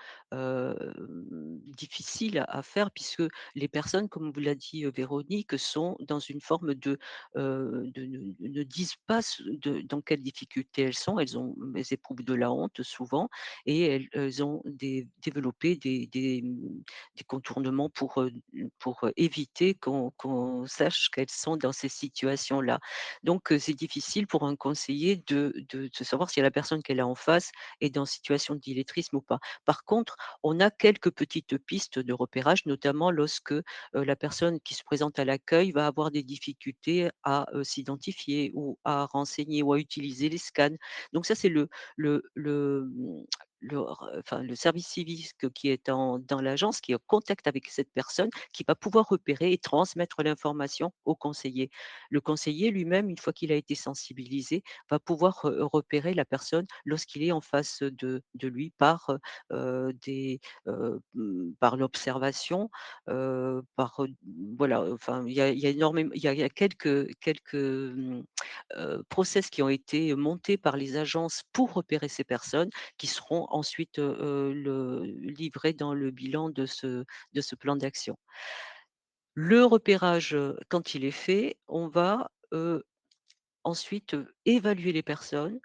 difficile à faire puisque les personnes, comme vous l'a dit, Véronique, sont dans une forme de ne disent pas dans quelles difficultés elles éprouvent de la honte souvent et elles ont développé des contournements pour, éviter qu'on sache qu'elles sont dans ces situations-là. Donc, c'est difficile pour un conseiller de savoir si la personne qu'elle a en face est dans situation d'illettrisme ou pas. Par contre, on a quelques petites pistes de repérage, notamment lorsque, la personne qui se présente à l'accueil va avoir des difficultés à, s'identifier ou à renseigner ou à utiliser les scans. Donc ça, c'est le, le service civique qui est dans l'agence, qui est en contact avec cette personne, qui va pouvoir repérer et transmettre l'information au conseiller. Le conseiller lui-même, une fois qu'il a été sensibilisé, va pouvoir repérer la personne lorsqu'il est en face de lui par l'observation, par, voilà, enfin, il y a énormément il y a process qui ont été montés par les agences pour repérer ces personnes qui seront ensuite, livrés dans le bilan de ce plan d'action. Le repérage, quand il est fait, on va, ensuite, évaluer les personnes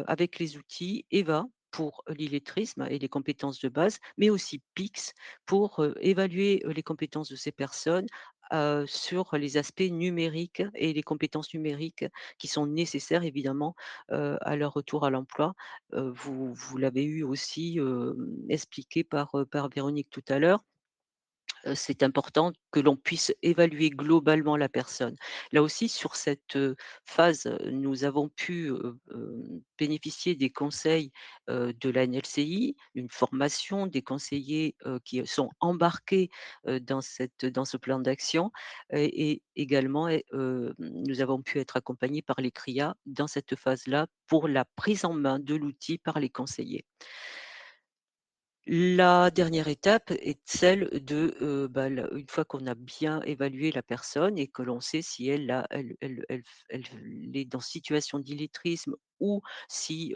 avec les outils EVA pour l'illettrisme et les compétences de base, mais aussi PIX pour, évaluer, les compétences de ces personnes, sur les aspects numériques et les compétences numériques qui sont nécessaires évidemment, à leur retour à l'emploi. Vous l'avez eu aussi, expliqué par Véronique tout à l'heure. C'est important que l'on puisse évaluer globalement la personne. Là aussi, sur cette, phase, nous avons pu, bénéficier des conseils, de la NLCI, une formation des conseillers, qui sont embarqués, dans ce plan d'action et également nous avons pu être accompagnés par les CRIA dans cette phase-là pour la prise en main de l'outil par les conseillers. La dernière étape est celle de, la une fois qu'on a bien évalué la personne et que l'on sait si elle est dans situation d'illettrisme ou si,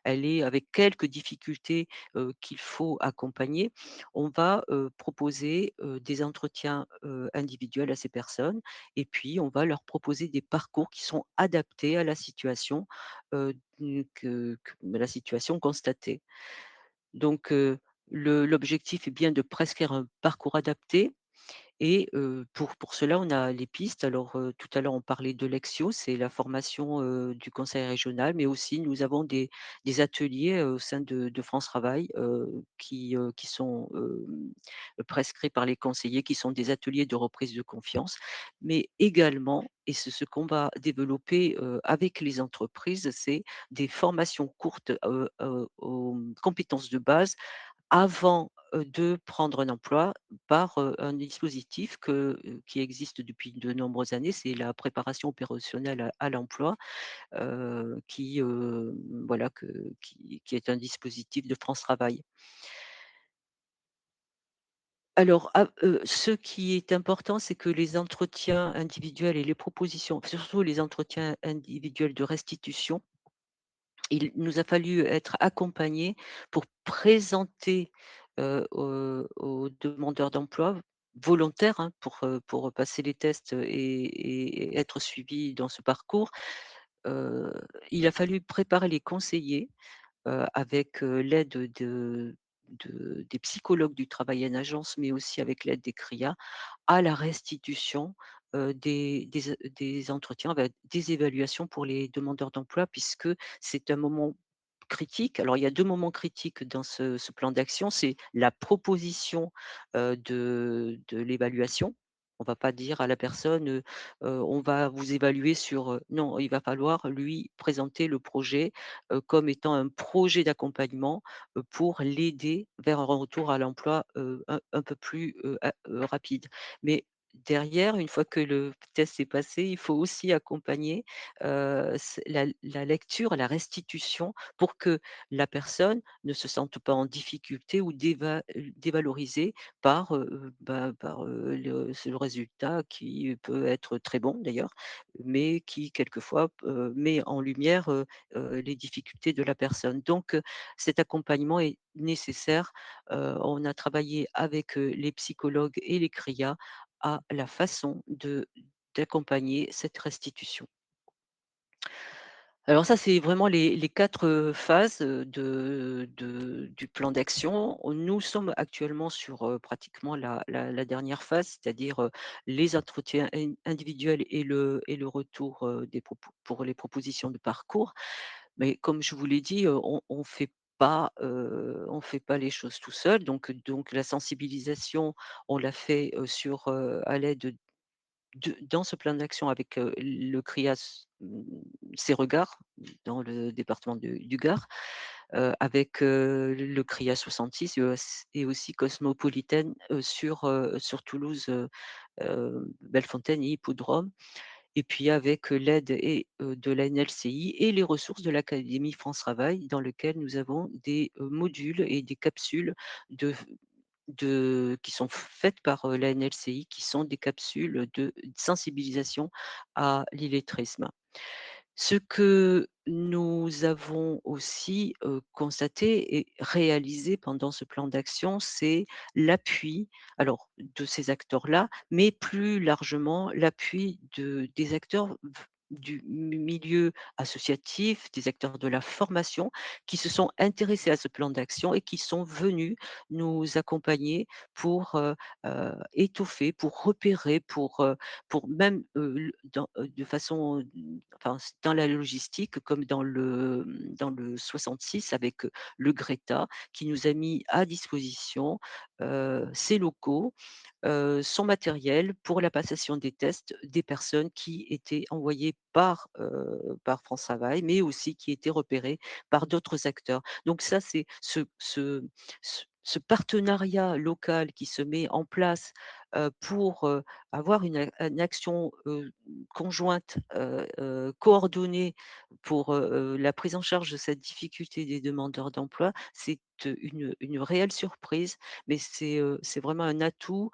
elle est avec quelques difficultés, qu'il faut accompagner, on va, proposer, des entretiens, individuels à ces personnes et puis on va leur proposer des parcours qui sont adaptés à la situation, que la situation constatée. Donc, l'objectif est bien de prescrire un parcours adapté et pour cela, on a les pistes. Alors, tout à l'heure, on parlait de Lexio, c'est la formation, du conseil régional, mais aussi nous avons des ateliers, au sein de France Travail, qui sont, prescrits par les conseillers, qui sont des ateliers de reprise de confiance. Mais également, et c'est ce qu'on va développer, avec les entreprises, c'est des formations courtes, aux compétences de base avant, de prendre un emploi par, un dispositif qui existe depuis de nombreuses années, c'est la préparation opérationnelle à l'emploi, qui, voilà qui est un dispositif de France Travail. Alors, ce qui est important, c'est que les entretiens individuels et les propositions, surtout les entretiens individuels de restitution, il nous a fallu être accompagnés pour présenter, aux demandeurs d'emploi volontaires, hein, pour passer les tests et être suivis dans ce parcours. Heu, il a fallu préparer les conseillers, avec, l'aide des psychologues du travail en agence, mais aussi avec l'aide des CRIA, à la restitution, des entretiens, des évaluations pour les demandeurs d'emploi puisque c'est un moment critique. Alors il y a 2 moments critiques dans ce plan d'action, c'est la proposition, de l'évaluation. On va pas dire à la personne, «On va vous évaluer sur», non, il va falloir lui présenter le projet, comme étant un projet d'accompagnement, pour l'aider vers un retour à l'emploi, un peu plus, rapide. Mais derrière, une fois que le test est passé, il faut aussi accompagner, la lecture, la restitution pour que la personne ne se sente pas en difficulté ou dévalorisée par le résultat qui peut être très bon d'ailleurs, mais qui quelquefois, met en lumière, les difficultés de la personne. Donc, cet accompagnement est nécessaire. On a travaillé avec, les psychologues et les CRIA à la façon d'accompagner cette restitution. Alors ça, c'est vraiment les 4, phases, du plan d'action. Nous sommes actuellement sur, pratiquement la dernière phase, c'est-à-dire, les entretiens individuels et le retour, des propos pour les propositions de parcours. Mais comme je vous l'ai dit, on fait pas les choses tout seul. Donc la sensibilisation, on l'a fait, à l'aide dans ce plan d'action avec, le CRIAS, C'est Regards dans le département du Gard. avec, le CRIA 66 et aussi Cosmopolitan, sur Toulouse, Bellefontaine et Hippodrome. Et puis avec, l'aide de la NLCI et les ressources de l'Académie France Travail dans lequel nous avons des, modules et des capsules de qui sont faites par, la NLCI, qui sont des capsules de sensibilisation à l'illettrisme. Ce que nous avons aussi, constaté et réalisé pendant ce plan d'action, c'est l'appui, alors de ces acteurs-là, mais plus largement l'appui des acteurs du milieu associatif, des acteurs de la formation qui se sont intéressés à ce plan d'action et qui sont venus nous accompagner pour, étoffer, pour repérer, pour même, de façon, enfin, dans la logistique comme dans le 66 avec, le Greta qui nous a mis à disposition, ses locaux, son matériel pour la passation des tests des personnes qui étaient envoyées par France Travail, mais aussi qui étaient repérées par d'autres acteurs. Donc ça, c'est ce partenariat local qui se met en place, pour, avoir une action, conjointe, coordonnée pour, la prise en charge de cette difficulté des demandeurs d'emploi, c'est, une réelle surprise, mais c'est vraiment un atout,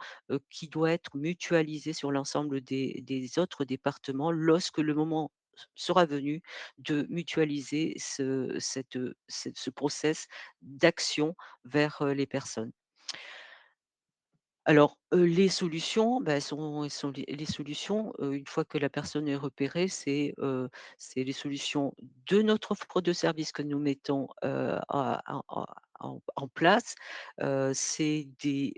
qui doit être mutualisé sur l'ensemble des autres départements lorsque le moment sera venu de mutualiser ce process d'action vers, les personnes. Alors, les solutions, bah, elles sont les solutions, une fois que la personne est repérée, c'est les solutions de notre offre de services que nous mettons, en place. C'est des,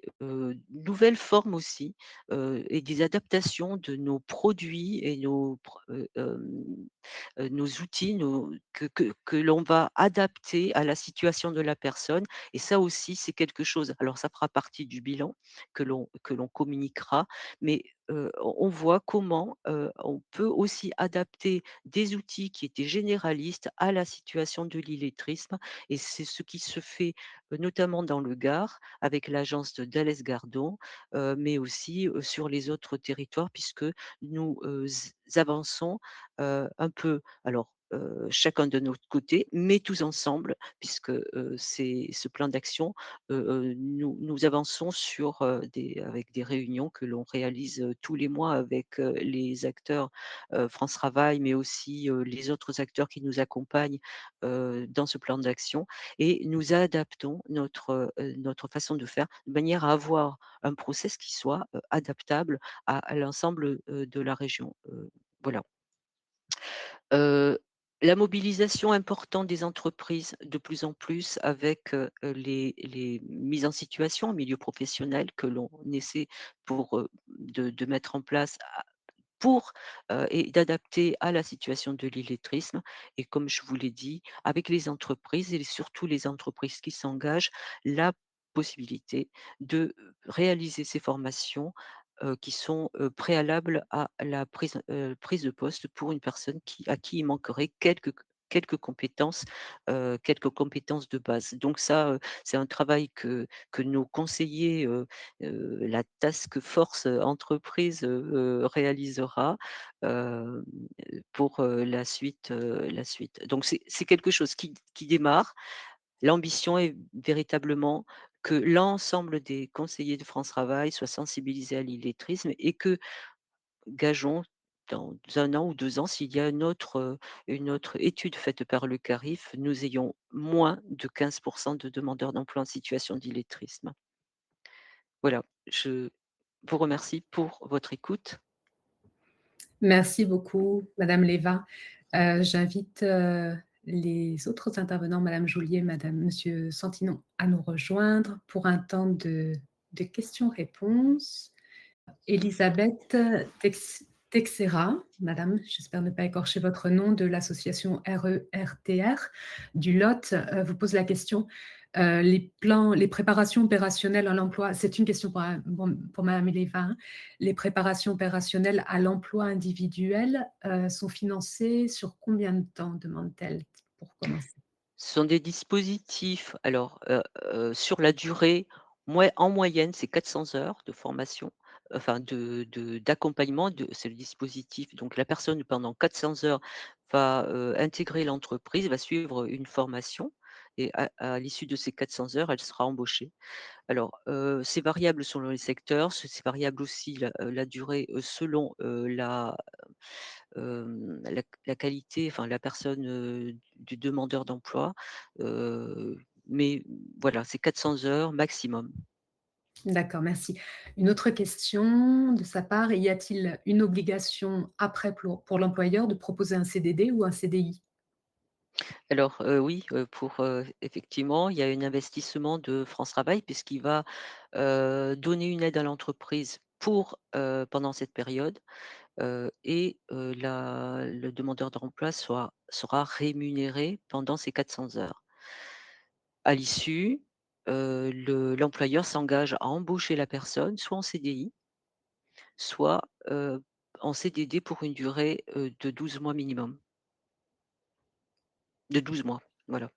nouvelles formes aussi, et des adaptations de nos produits et nos outils, que l'on va adapter à la situation de la personne et ça aussi, c'est quelque chose alors ça fera partie du bilan que l'on communiquera, mais on voit comment, on peut aussi adapter des outils qui étaient généralistes à la situation de l'illettrisme et c'est ce qui se fait, notamment dans le Gard avec l'agence d'Alès Gardon, mais aussi, sur les autres territoires puisque nous, avançons, un peu alors, chacun de notre côté, mais tous ensemble puisque, c'est ce plan d'action, nous avançons avec des réunions que l'on réalise, tous les mois avec, les acteurs, France Travail, mais aussi, les autres acteurs qui nous accompagnent, dans ce plan d'action et nous adaptons notre façon de faire de manière à avoir un process qui soit, adaptable à l'ensemble, de la région, voilà. Heu, la mobilisation importante des entreprises de plus en plus avec, les mises en situation en milieu professionnel que l'on essaie de mettre en place pour, et d'adapter à la situation de l'illettrisme et comme je vous l'ai dit, avec les entreprises et surtout les entreprises qui s'engagent, la possibilité de, réaliser ces formations, qui sont, préalables à la prise de poste pour une personne à qui il manquerait quelques compétences de base. Donc ça, c'est un travail que nos conseillers, la task force, entreprise, réalisera, hem, pour, la suite. Donc c'est quelque chose qui démarre. L'ambition est véritablement que l'ensemble des conseillers de France Travail soient sensibilisés à l'illettrisme et que, gageons, dans 1 an ou 2 ans, s'il y a une autre étude faite par le CARIF, nous ayons moins de 15 de demandeurs d'emploi en situation d'illettrisme. Voilà, je vous remercie pour votre écoute. Merci beaucoup, Madame Léva. J'invite, les autres intervenants, Madame Joulier, Monsieur Santinon, à nous rejoindre pour un temps de questions-réponses. Elisabeth Texera, madame, j'espère ne pas écorcher votre nom, de l'association RERTR du Lot, vous pose la question, les préparations opérationnelles à l'emploi, c'est une question pour madame Eleva, hein. Les préparations opérationnelles à l'emploi individuel sont financées sur combien de temps, demande-t-elle, pour commencer? Ce sont des dispositifs alors, sur la durée, en moyenne, c'est 400 heures de formation, enfin d'accompagnement c'est le dispositif donc la personne pendant 400 heures va, intégrer l'entreprise, va suivre une formation et à l'issue de ces 400 heures, elle sera embauchée. Alors, c'est variable selon les secteurs, c'est variable aussi la durée, selon, la qualité, enfin la personne, du demandeur d'emploi, heu, mais voilà, c'est 400 heures maximum. D'accord, merci. Une autre question de sa part, y a-t-il une obligation après pour l'employeur de proposer un CDD ou un CDI? Alors, oui, effectivement, il y a un investissement de France Travail puisqu'il va, donner une aide à l'entreprise pendant cette période, et le demandeur d'emploi sera rémunéré pendant ces 400 heures. À l'issue, l'employeur s'engage à embaucher la personne soit en CDI, soit, en CDD pour une durée, de 12 mois minimum, de 12 mois, voilà.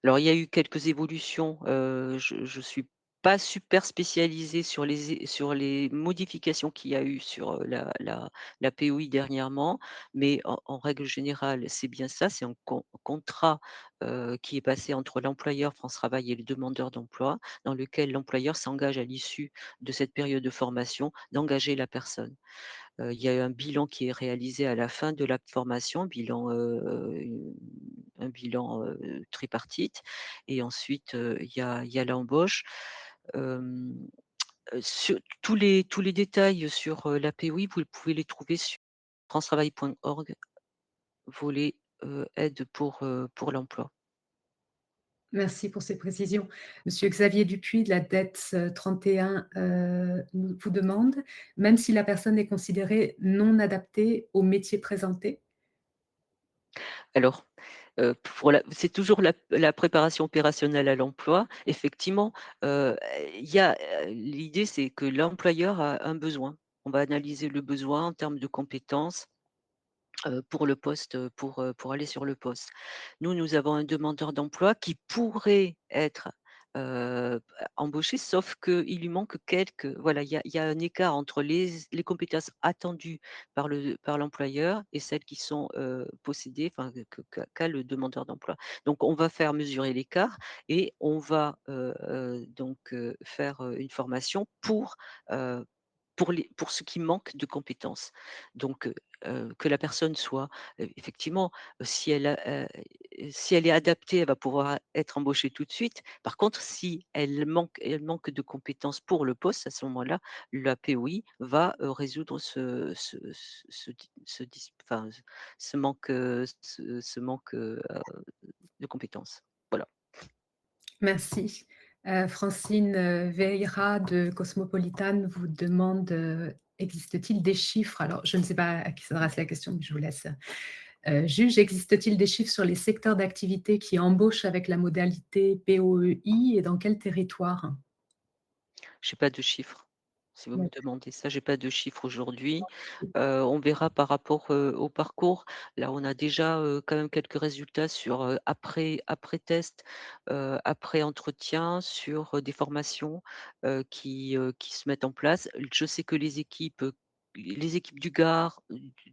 Alors il y a eu quelques évolutions, je suis pas super spécialisée sur les modifications qu'il y a eu sur, la POI dernièrement, mais en règle générale, c'est bien ça, c'est un contrat, qui est passé entre l'employeur France Travail et le demandeur d'emploi, dans lequel l'employeur s'engage à l'issue de cette période de formation, d'engager la personne. Il y a un bilan qui est réalisé à la fin de la formation, un bilan, tripartite et ensuite, il y a l'embauche. Hem, sur tous les détails sur, l'APOI, vous pouvez les trouver sur francetravail.org, volet, aide pour l'emploi. Merci pour ces précisions. Monsieur Xavier Dupuis de la DETS 31 vous demande: «Même si la personne est considérée non adaptée au métier présenté?» Alors, c'est toujours la préparation opérationnelle à l'emploi. Effectivement, heu, il y a, l'idée, c'est que l'employeur a un besoin. On va analyser le besoin en termes de compétences, pour le poste, pour aller sur le poste. Nous avons un demandeur d'emploi qui pourrait être, embauché, sauf qu'il lui manque voilà, il y a un écart entre les compétences attendues par l'employeur et celles qui sont, possédées, enfin, qu'a le demandeur d'emploi. Donc on va faire mesurer l'écart et on va, donc, faire, une formation heu, pour ce qui manque de compétences. Donc, que la personne soit, effectivement, si si elle est adaptée, elle va pouvoir être embauchée tout de suite. Par contre, si elle manque de compétences pour le poste, à ce moment-là, la POI va, résoudre enfin, ce manque, de compétences. Voilà. Merci. Francine, Vieira de Cosmopolitan vous demande, existe-t-il des chiffres? Alors, je ne sais pas à qui s'adresse la question, mais je vous laisse, juge. Existe-t-il des chiffres sur les secteurs d'activité qui embauchent avec la modalité POEI et dans quel territoire? J'ai pas de chiffres. Si vous me D'accord. demandez ça, j'ai pas de chiffres aujourd'hui. On verra par rapport, au parcours. Là, on a déjà, quand même quelques résultats sur, après test, après entretien, sur, des formations, qui se mettent en place. Je sais que les équipes du Gard,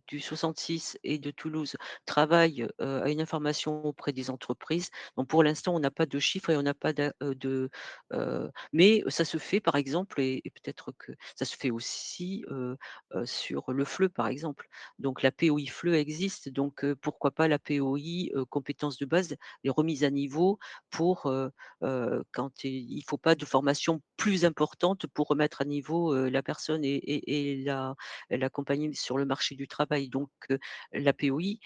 du 66 et de Toulouse travaillent, à une information auprès des entreprises. Donc pour l'instant, on n'a pas de chiffres et on n'a pas mais ça se fait par exemple et peut-être que ça se fait aussi, sur le FLE par exemple. Donc la POI FLE existe, donc pourquoi pas la POI, compétences de base, les remises à niveau pour, quand il faut pas de formation plus importante pour remettre à niveau, la personne et l'accompagner sur le marché du travail. Donc la POI,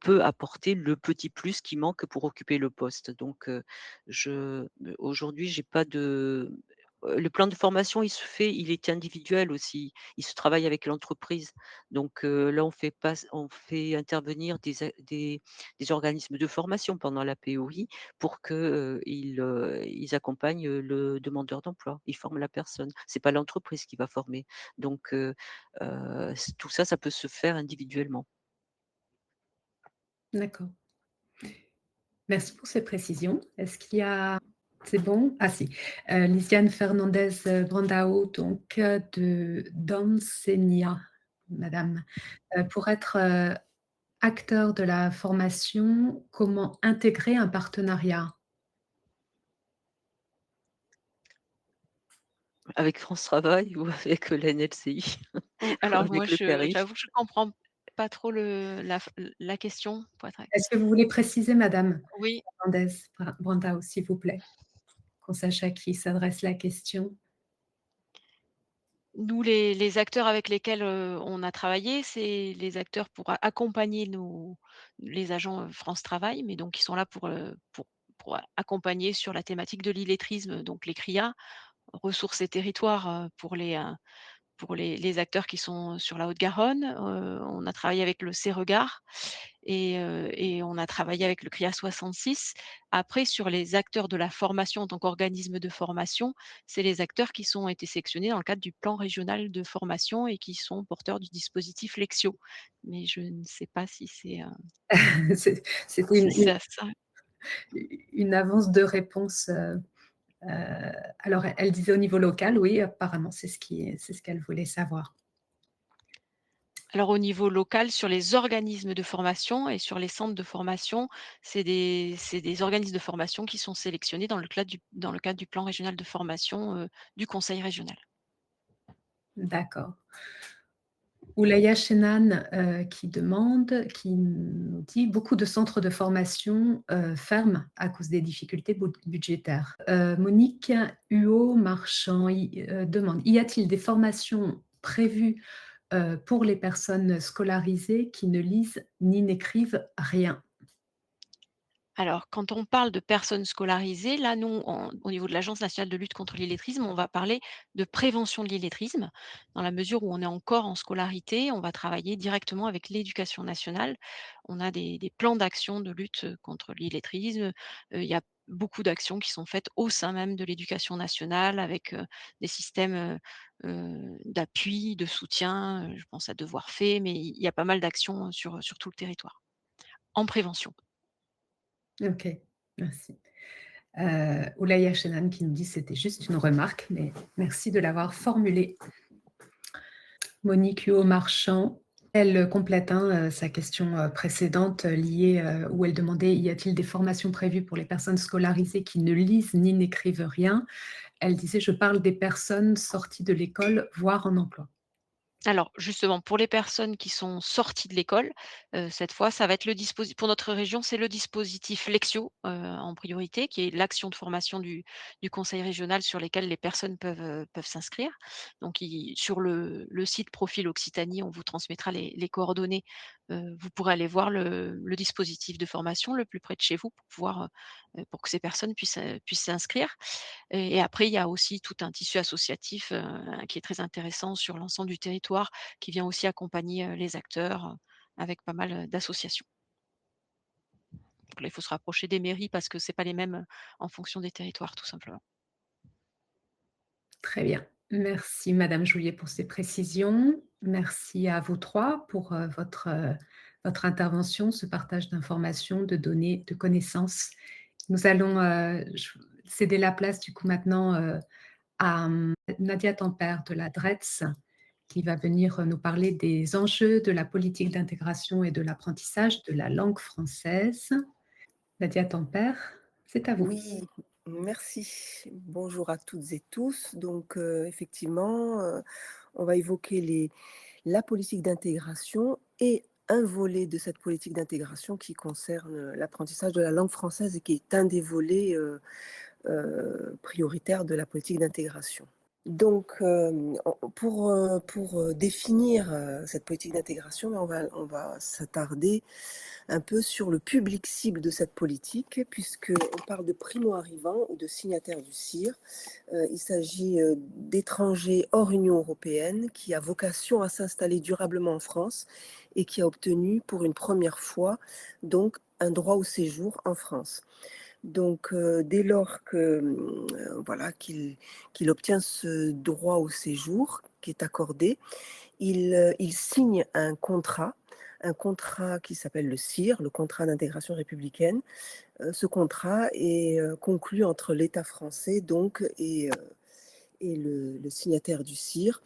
peut apporter le petit plus qui manque pour occuper le poste. Donc aujourd'hui, j'ai pas de le plan de formation, il est individuel aussi. Il se travaille avec l'entreprise. Donc là, on fait intervenir des organismes de formation pendant la POI pour que, ils accompagnent, le demandeur d'emploi. Ils forment la personne. C'est pas l'entreprise qui va former. Donc tout ça, ça peut se faire individuellement. D'accord. Merci pour ces précisions. Est-ce qu'il y a c'est bon? Ah si, Lisiane Fernandez, Brandao, donc de d'Ensenia, madame. Pour être, acteur de la formation, comment intégrer un partenariat? Avec France Travail ou avec l'NLCI Ou ou alors moi avec le PERI? j'avoue que je comprends pas trop la question pour être Est-ce que vous voulez préciser, madame oui. Fernandez Brandao, s'il vous plaît? Qu'on sache à qui s'adresse la question. Nous, les acteurs avec lesquels, on a travaillé, c'est les acteurs pour accompagner les agents, France Travail, mais donc qui sont là pour accompagner sur la thématique de l'illettrisme, donc les CRIA, ressources et territoires, pour les acteurs qui sont sur la Haute-Garonne. On a travaillé avec le CEREGAR et on a travaillé avec le CRIA 66. Après, sur les acteurs de la formation en tant qu'organisme de formation, c'est les acteurs qui sont été sélectionnés dans le cadre du plan régional de formation et qui sont porteurs du dispositif Lexio. Mais je ne sais pas si c'est, C'était si c'est à ça. une avance de réponse, alors elle disait au niveau local, oui, apparemment c'est ce qu'elle voulait savoir. Alors au niveau local, sur les organismes de formation et sur les centres de formation, c'est des organismes de formation qui sont sélectionnés dans le cadre du plan régional de formation, du conseil régional. D'accord. Oulaya Chenan, qui nous dit: «Beaucoup de centres de formation, ferment à cause des difficultés budgétaires». Monique Huot-Marchand demande: «Y a-t-il des formations prévues, pour les personnes scolarisées qui ne lisent ni n'écrivent rien?» Alors, quand on parle de personnes scolarisées, là, nous, au niveau de l'Agence nationale de lutte contre l'illettrisme, on va parler de prévention de l'illettrisme. Dans la mesure où on est encore en scolarité, on va travailler directement avec l'éducation nationale. On a des plans d'action de lutte contre l'illettrisme. Il y a beaucoup d'actions qui sont faites au sein même de l'éducation nationale avec des systèmes d'appui, de soutien. Je pense à Devoir fait, mais il y a pas mal d'actions sur tout le territoire en prévention. OK, merci. Oulaya Chenan qui nous dit: «C'était juste une remarque, mais merci de l'avoir formulée». Monique Huot-Marchand, elle complète, hein, sa question, précédente, liée, où elle demandait: «Y a-t-il des formations prévues pour les personnes scolarisées qui ne lisent ni n'écrivent rien?» Elle disait: «Je parle des personnes sorties de l'école, voire en emploi». Alors justement, pour les personnes qui sont sorties de l'école, cette fois, ça va être pour notre région, c'est le dispositif Lexio, en priorité, qui est l'action de formation du conseil régional sur lesquelles les personnes peuvent s'inscrire. Donc sur le site Profil Occitanie, on vous transmettra les coordonnées. Vous pourrez aller voir le dispositif de formation le plus près de chez vous pour pouvoir, pour que ces personnes puissent s'inscrire. Et après, il y a aussi tout un tissu associatif, qui est très intéressant sur l'ensemble du territoire, qui vient aussi accompagner, les acteurs, avec pas mal, d'associations. Donc là, il faut se rapprocher des mairies parce que c'est pas les mêmes, en fonction des territoires, tout simplement. Très bien. Merci madame Joulier pour ces précisions. Merci à vous 3 pour, votre intervention, ce partage d'informations, de données, de connaissances. Nous allons, céder la place du coup maintenant, à, Nadia Tempère de la DRETS, qui va venir nous parler des enjeux de la politique d'intégration et de l'apprentissage de la langue française. Nadia Tempère, c'est à vous. Oui, merci. Bonjour à toutes et tous. Donc, effectivement, on va évoquer la politique d'intégration et un volet de cette politique d'intégration qui concerne l'apprentissage de la langue française et qui est un des volets prioritaires de la politique d'intégration. Donc, pour définir cette politique d'intégration, on va s'attarder un peu sur le public cible de cette politique, puisqu'on parle de primo-arrivants ou de signataires du CIR. Il s'agit d'étrangers hors Union européenne qui a vocation à s'installer durablement en France et qui a obtenu pour une première fois donc un droit au séjour en France. Donc, dès lors que voilà qu'il obtient ce droit au séjour qui est accordé, il signe un contrat un contrat qui s'appelle le CIR, le contrat d'intégration républicaine. Ce contrat est conclu entre l'État français donc et le signataire du CIR.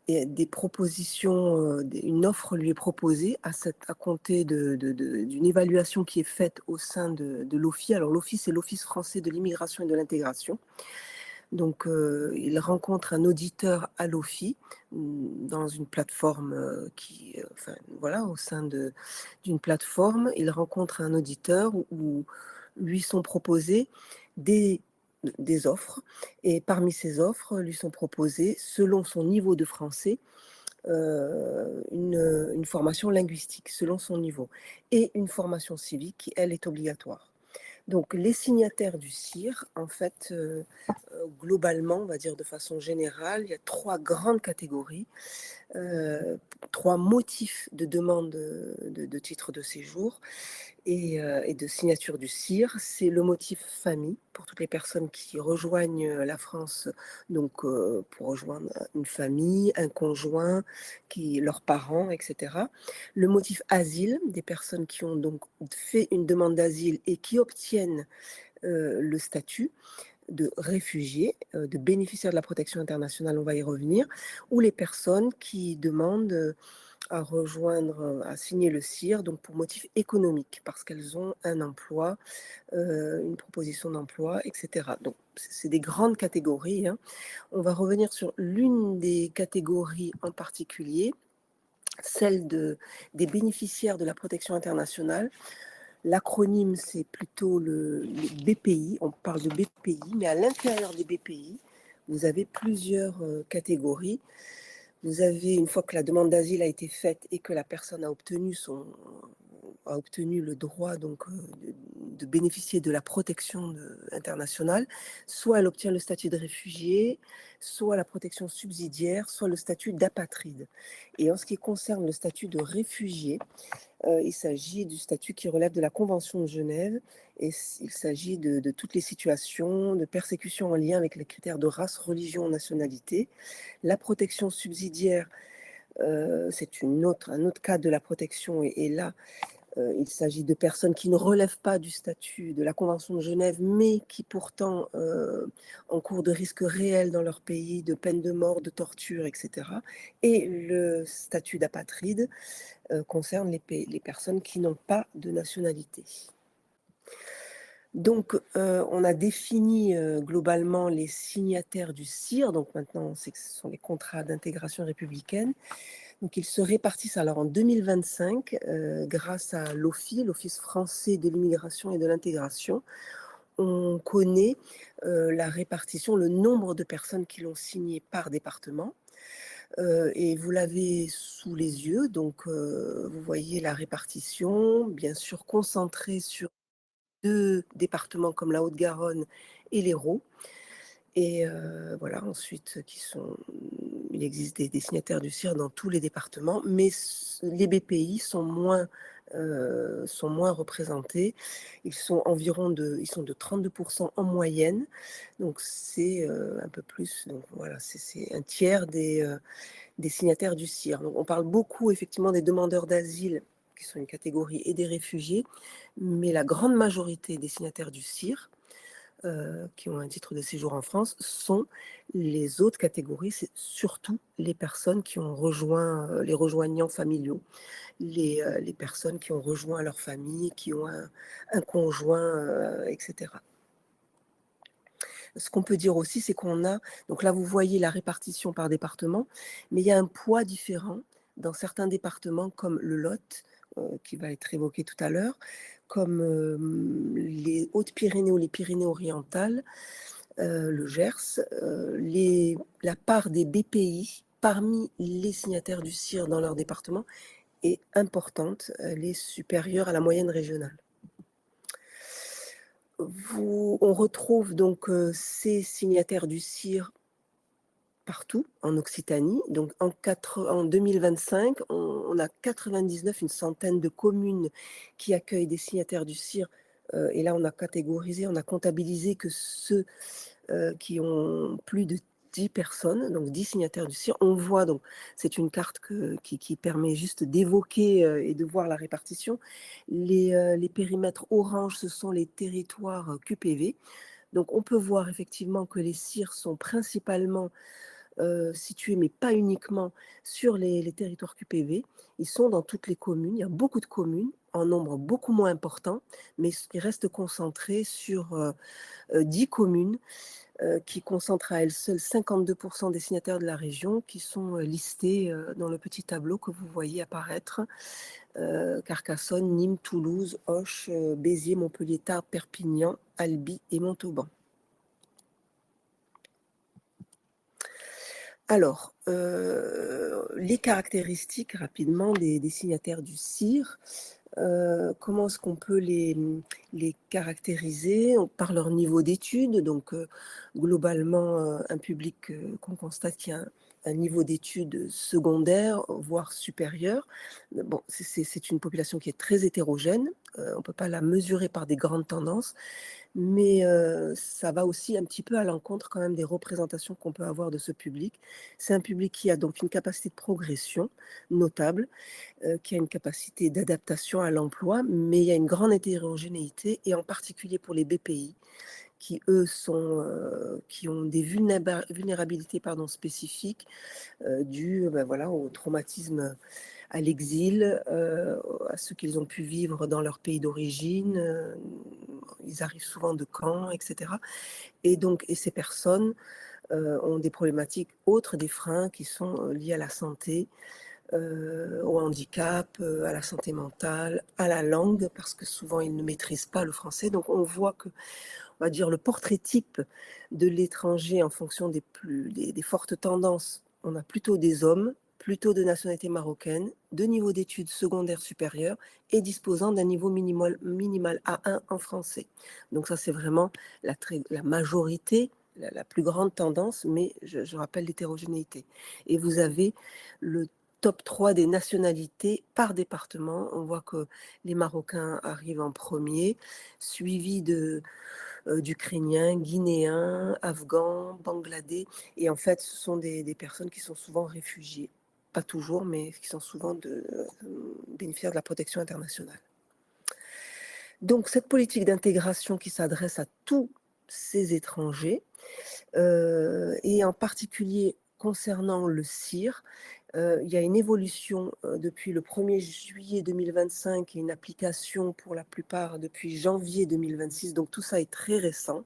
Et des propositions, une offre lui est proposée à compter d'une évaluation qui est faite au sein de l'OFII. Alors l'OFII, c'est l'Office français de l'immigration et de l'intégration. Donc il rencontre un auditeur à l'OFII dans une plateforme au sein d'une plateforme. Il rencontre un auditeur où lui sont proposées des offres. Et parmi ces offres, lui sont proposées, selon son niveau de français, une formation linguistique, selon son niveau, et une formation civique qui, elle, est obligatoire. Donc, les signataires du CIR, en fait, globalement, on va dire de façon générale, il y a 3 grandes catégories, 3 motifs de demande de titre de séjour et de signature du CIR. C'est le motif famille, pour toutes les personnes qui rejoignent la France, donc pour rejoindre une famille, un conjoint, leurs parents, etc. Le motif asile, des personnes qui ont donc fait une demande d'asile et qui obtiennent le statut de réfugiés, de bénéficiaires de la protection internationale, on va y revenir, ou les personnes qui demandent à signer le CIR, donc pour motif économique, parce qu'elles ont un emploi, une proposition d'emploi, etc. Donc, c'est des grandes catégories, hein. On va revenir sur l'une des catégories en particulier, celle des bénéficiaires de la protection internationale. L'acronyme, c'est plutôt le BPI. On parle de BPI, mais à l'intérieur des BPI, vous avez plusieurs catégories. Vous avez, une fois que la demande d'asile a été faite et que la personne a obtenu le droit donc, de bénéficier de la protection internationale, soit elle obtient le statut de réfugié, soit la protection subsidiaire, soit le statut d'apatride. Et en ce qui concerne le statut de réfugié, il s'agit du statut qui relève de la Convention de Genève et il s'agit de toutes les situations de persécution en lien avec les critères de race, religion, nationalité. La protection subsidiaire, c'est un autre cas de la protection et là, il s'agit de personnes qui ne relèvent pas du statut de la Convention de Genève, mais qui pourtant encourent de risques réels dans leur pays, de peine de mort, de torture, etc. Et le statut d'apatride concerne les personnes qui n'ont pas de nationalité. Donc, on a défini globalement les signataires du CIR. Donc maintenant, on sait que ce sont les contrats d'intégration républicaine. Donc, ils se répartissent alors en 2025 grâce à l'OFII, l'Office français de l'immigration et de l'intégration. On connaît la répartition, le nombre de personnes qui l'ont signé par département. Et vous l'avez sous les yeux, donc vous voyez la répartition, bien sûr concentrée sur 2 départements comme la Haute-Garonne et l'Hérault. Et voilà, ensuite, il existe des signataires du CIR dans tous les départements, mais les BPI sont moins représentés. Ils sont de 32% en moyenne, donc c'est un peu plus. Donc voilà, c'est un tiers des signataires du CIR. Donc on parle beaucoup effectivement des demandeurs d'asile, qui sont une catégorie, et des réfugiés, mais la grande majorité des signataires du CIR, qui ont un titre de séjour en France, sont les autres catégories, c'est surtout les personnes qui ont rejoint, les rejoignants familiaux, les personnes qui ont rejoint leur famille, qui ont un conjoint, etc. Ce qu'on peut dire aussi, c'est qu'on a, donc là vous voyez la répartition par département, mais il y a un poids différent dans certains départements comme le Lot, qui va être évoqué tout à l'heure, comme les Hautes-Pyrénées ou les Pyrénées-Orientales, le Gers, la part des BPI parmi les signataires du CIR dans leur département est importante, elle est supérieure à la moyenne régionale. On retrouve donc ces signataires du CIR partout en Occitanie. Donc en 2025, on a 99, une centaine de communes qui accueillent des signataires du CIR. Et là, on a catégorisé, on a comptabilisé que ceux qui ont plus de 10 personnes, donc 10 signataires du CIR. On voit donc, c'est une carte qui permet juste d'évoquer et de voir la répartition. Les périmètres orange, ce sont les territoires QPV. Donc on peut voir effectivement que les CIR sont principalement situés, mais pas uniquement sur les territoires QPV. Ils sont dans toutes les communes. Il y a beaucoup de communes, en nombre beaucoup moins important, mais qui restent concentrés sur 10 communes qui concentrent à elles seules 52% des signataires de la région, qui sont listés dans le petit tableau que vous voyez apparaître. Carcassonne, Nîmes, Toulouse, Auch, Béziers, Montpellier, Tarbes, Perpignan, Albi et Montauban. Alors, les caractéristiques rapidement des signataires du CIR, comment est-ce qu'on peut les caractériser par leur niveau d'études? Donc, globalement, un public qu'on constate qui a un niveau d'études secondaire, voire supérieur. Bon, c'est une population qui est très hétérogène. On ne peut pas la mesurer par des grandes tendances, mais ça va aussi un petit peu à l'encontre quand même des représentations qu'on peut avoir de ce public. C'est un public qui a donc une capacité de progression notable, qui a une capacité d'adaptation à l'emploi, mais il y a une grande hétérogénéité, et en particulier pour les BPI, qui eux qui ont des vulnérabilités spécifiques dues voilà, au traumatisme, à l'exil, à ce qu'ils ont pu vivre dans leur pays d'origine. Ils arrivent souvent de camps, etc. Et ces personnes ont des problématiques autres, des freins qui sont liés à la santé, au handicap, à la santé mentale, à la langue, parce que souvent ils ne maîtrisent pas le français. Donc on voit que, on va dire, le portrait type de l'étranger en fonction des fortes tendances, on a plutôt des hommes, plutôt de nationalité marocaine, de niveau d'études secondaires supérieures et disposant d'un niveau minimal A1 en français. Donc ça, c'est vraiment la majorité, la plus grande tendance, mais je rappelle l'hétérogénéité. Et vous avez le top 3 des nationalités par département. On voit que les Marocains arrivent en premier, suivis d'Ukrainiens, Guinéens, Afghans, Bangladais. Et en fait, ce sont des personnes qui sont souvent réfugiées. Pas toujours, mais qui sont souvent bénéficiaires de la protection internationale. Donc, cette politique d'intégration qui s'adresse à tous ces étrangers, et en particulier concernant le CIR, il y a une évolution depuis le 1er juillet 2025 et une application pour la plupart depuis janvier 2026. Donc, tout ça est très récent.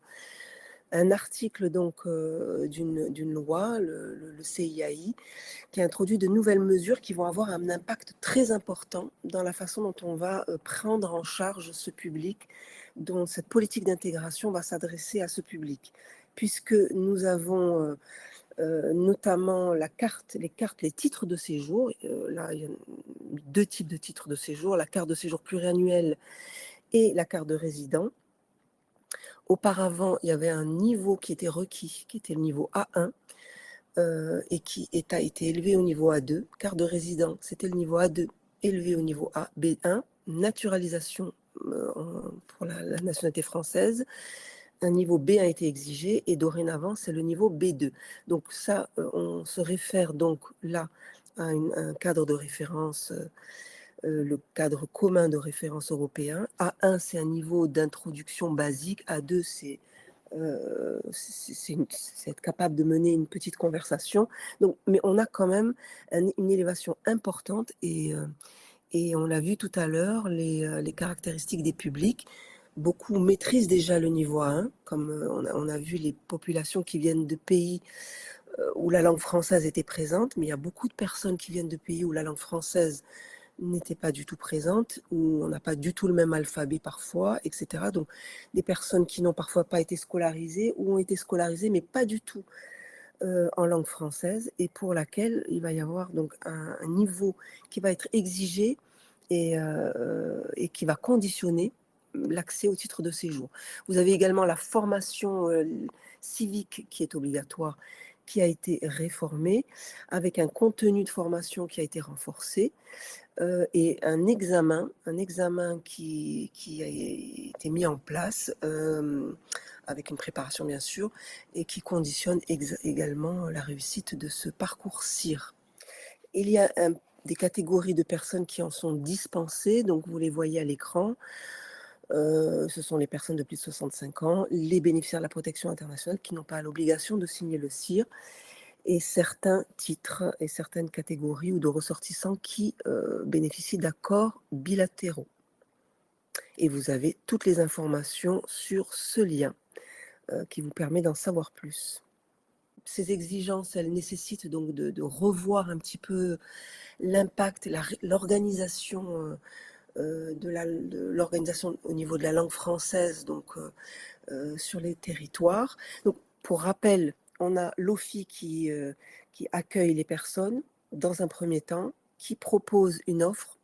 Un article donc d'une loi, le CIAI, qui a introduit de nouvelles mesures qui vont avoir un impact très important dans la façon dont on va prendre en charge ce public, dont cette politique d'intégration va s'adresser à ce public. Puisque nous avons notamment les titres de séjour. Là, il y a 2 types de titres de séjour, la carte de séjour pluriannuelle et la carte de résident. Auparavant, il y avait un niveau qui était requis, qui était le niveau A1, et qui a été élevé au niveau A2. Carte de résident, c'était le niveau A2, élevé au niveau B1. Naturalisation pour la nationalité française, un niveau B1 a été exigé, et dorénavant, c'est le niveau B2. Donc ça, on se réfère donc là à un cadre de référence, le cadre commun de référence européen. A1, c'est un niveau d'introduction basique. A2, c'est être capable de mener une petite conversation. Donc, mais on a quand même une élévation importante, et on l'a vu tout à l'heure, les caractéristiques des publics. Beaucoup maîtrisent déjà le niveau A1, comme on a vu les populations qui viennent de pays où la langue française était présente, mais il y a beaucoup de personnes qui viennent de pays où la langue française n'était pas du tout présente, où on n'a pas du tout le même alphabet parfois, etc. Donc des personnes qui n'ont parfois pas été scolarisées, ou ont été scolarisées, mais pas du tout en langue française, et pour laquelle il va y avoir donc un niveau qui va être exigé, et qui va conditionner l'accès au titre de séjour. Vous avez également la formation civique qui est obligatoire, qui a été réformé, avec un contenu de formation qui a été renforcé, et un examen qui a été mis en place, avec une préparation bien sûr, et qui conditionne également la réussite de ce parcours CIR. Il y a des catégories de personnes qui en sont dispensées, donc vous les voyez à l'écran. Ce sont les personnes de plus de 65 ans, les bénéficiaires de la protection internationale qui n'ont pas l'obligation de signer le CIR, et certains titres et certaines catégories ou de ressortissants qui bénéficient d'accords bilatéraux. Et vous avez toutes les informations sur ce lien qui vous permet d'en savoir plus. Ces exigences, elles nécessitent donc de revoir un petit peu l'impact, l'organisation de l'organisation au niveau de la langue française, donc sur les territoires. Donc, pour rappel, on a l'OFI qui accueille les personnes dans un premier temps, qui propose une offre.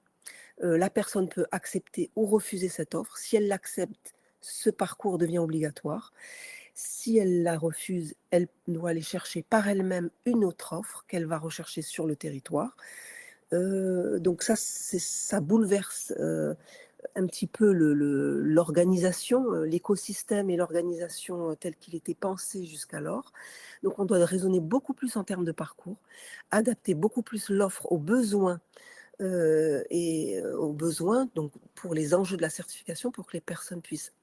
La personne peut accepter ou refuser cette offre. Si elle l'accepte, ce parcours devient obligatoire. Si elle la refuse, elle doit aller chercher par elle-même une autre offre qu'elle va rechercher sur le territoire. Donc ça bouleverse un petit peu l'organisation, l'écosystème et l'organisation tel qu'il était pensé jusqu'alors. Donc on doit raisonner beaucoup plus en termes de parcours, adapter beaucoup plus l'offre aux besoins, donc pour les enjeux de la certification, pour que les personnes puissent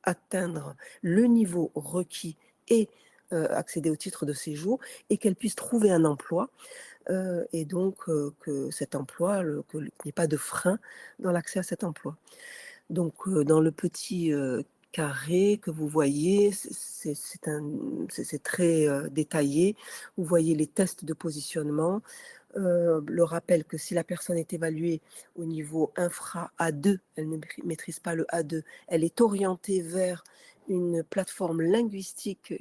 atteindre le niveau requis et accéder au titre de séjour, et qu'elles puissent trouver un emploi, et donc que cet emploi, qu'il n'y ait pas de frein dans l'accès à cet emploi. Donc dans le petit carré que vous voyez, c'est très détaillé. Vous voyez les tests de positionnement, le rappel que si la personne est évaluée au niveau infra A2, elle ne maîtrise pas le A2, elle est orientée vers une plateforme linguistique,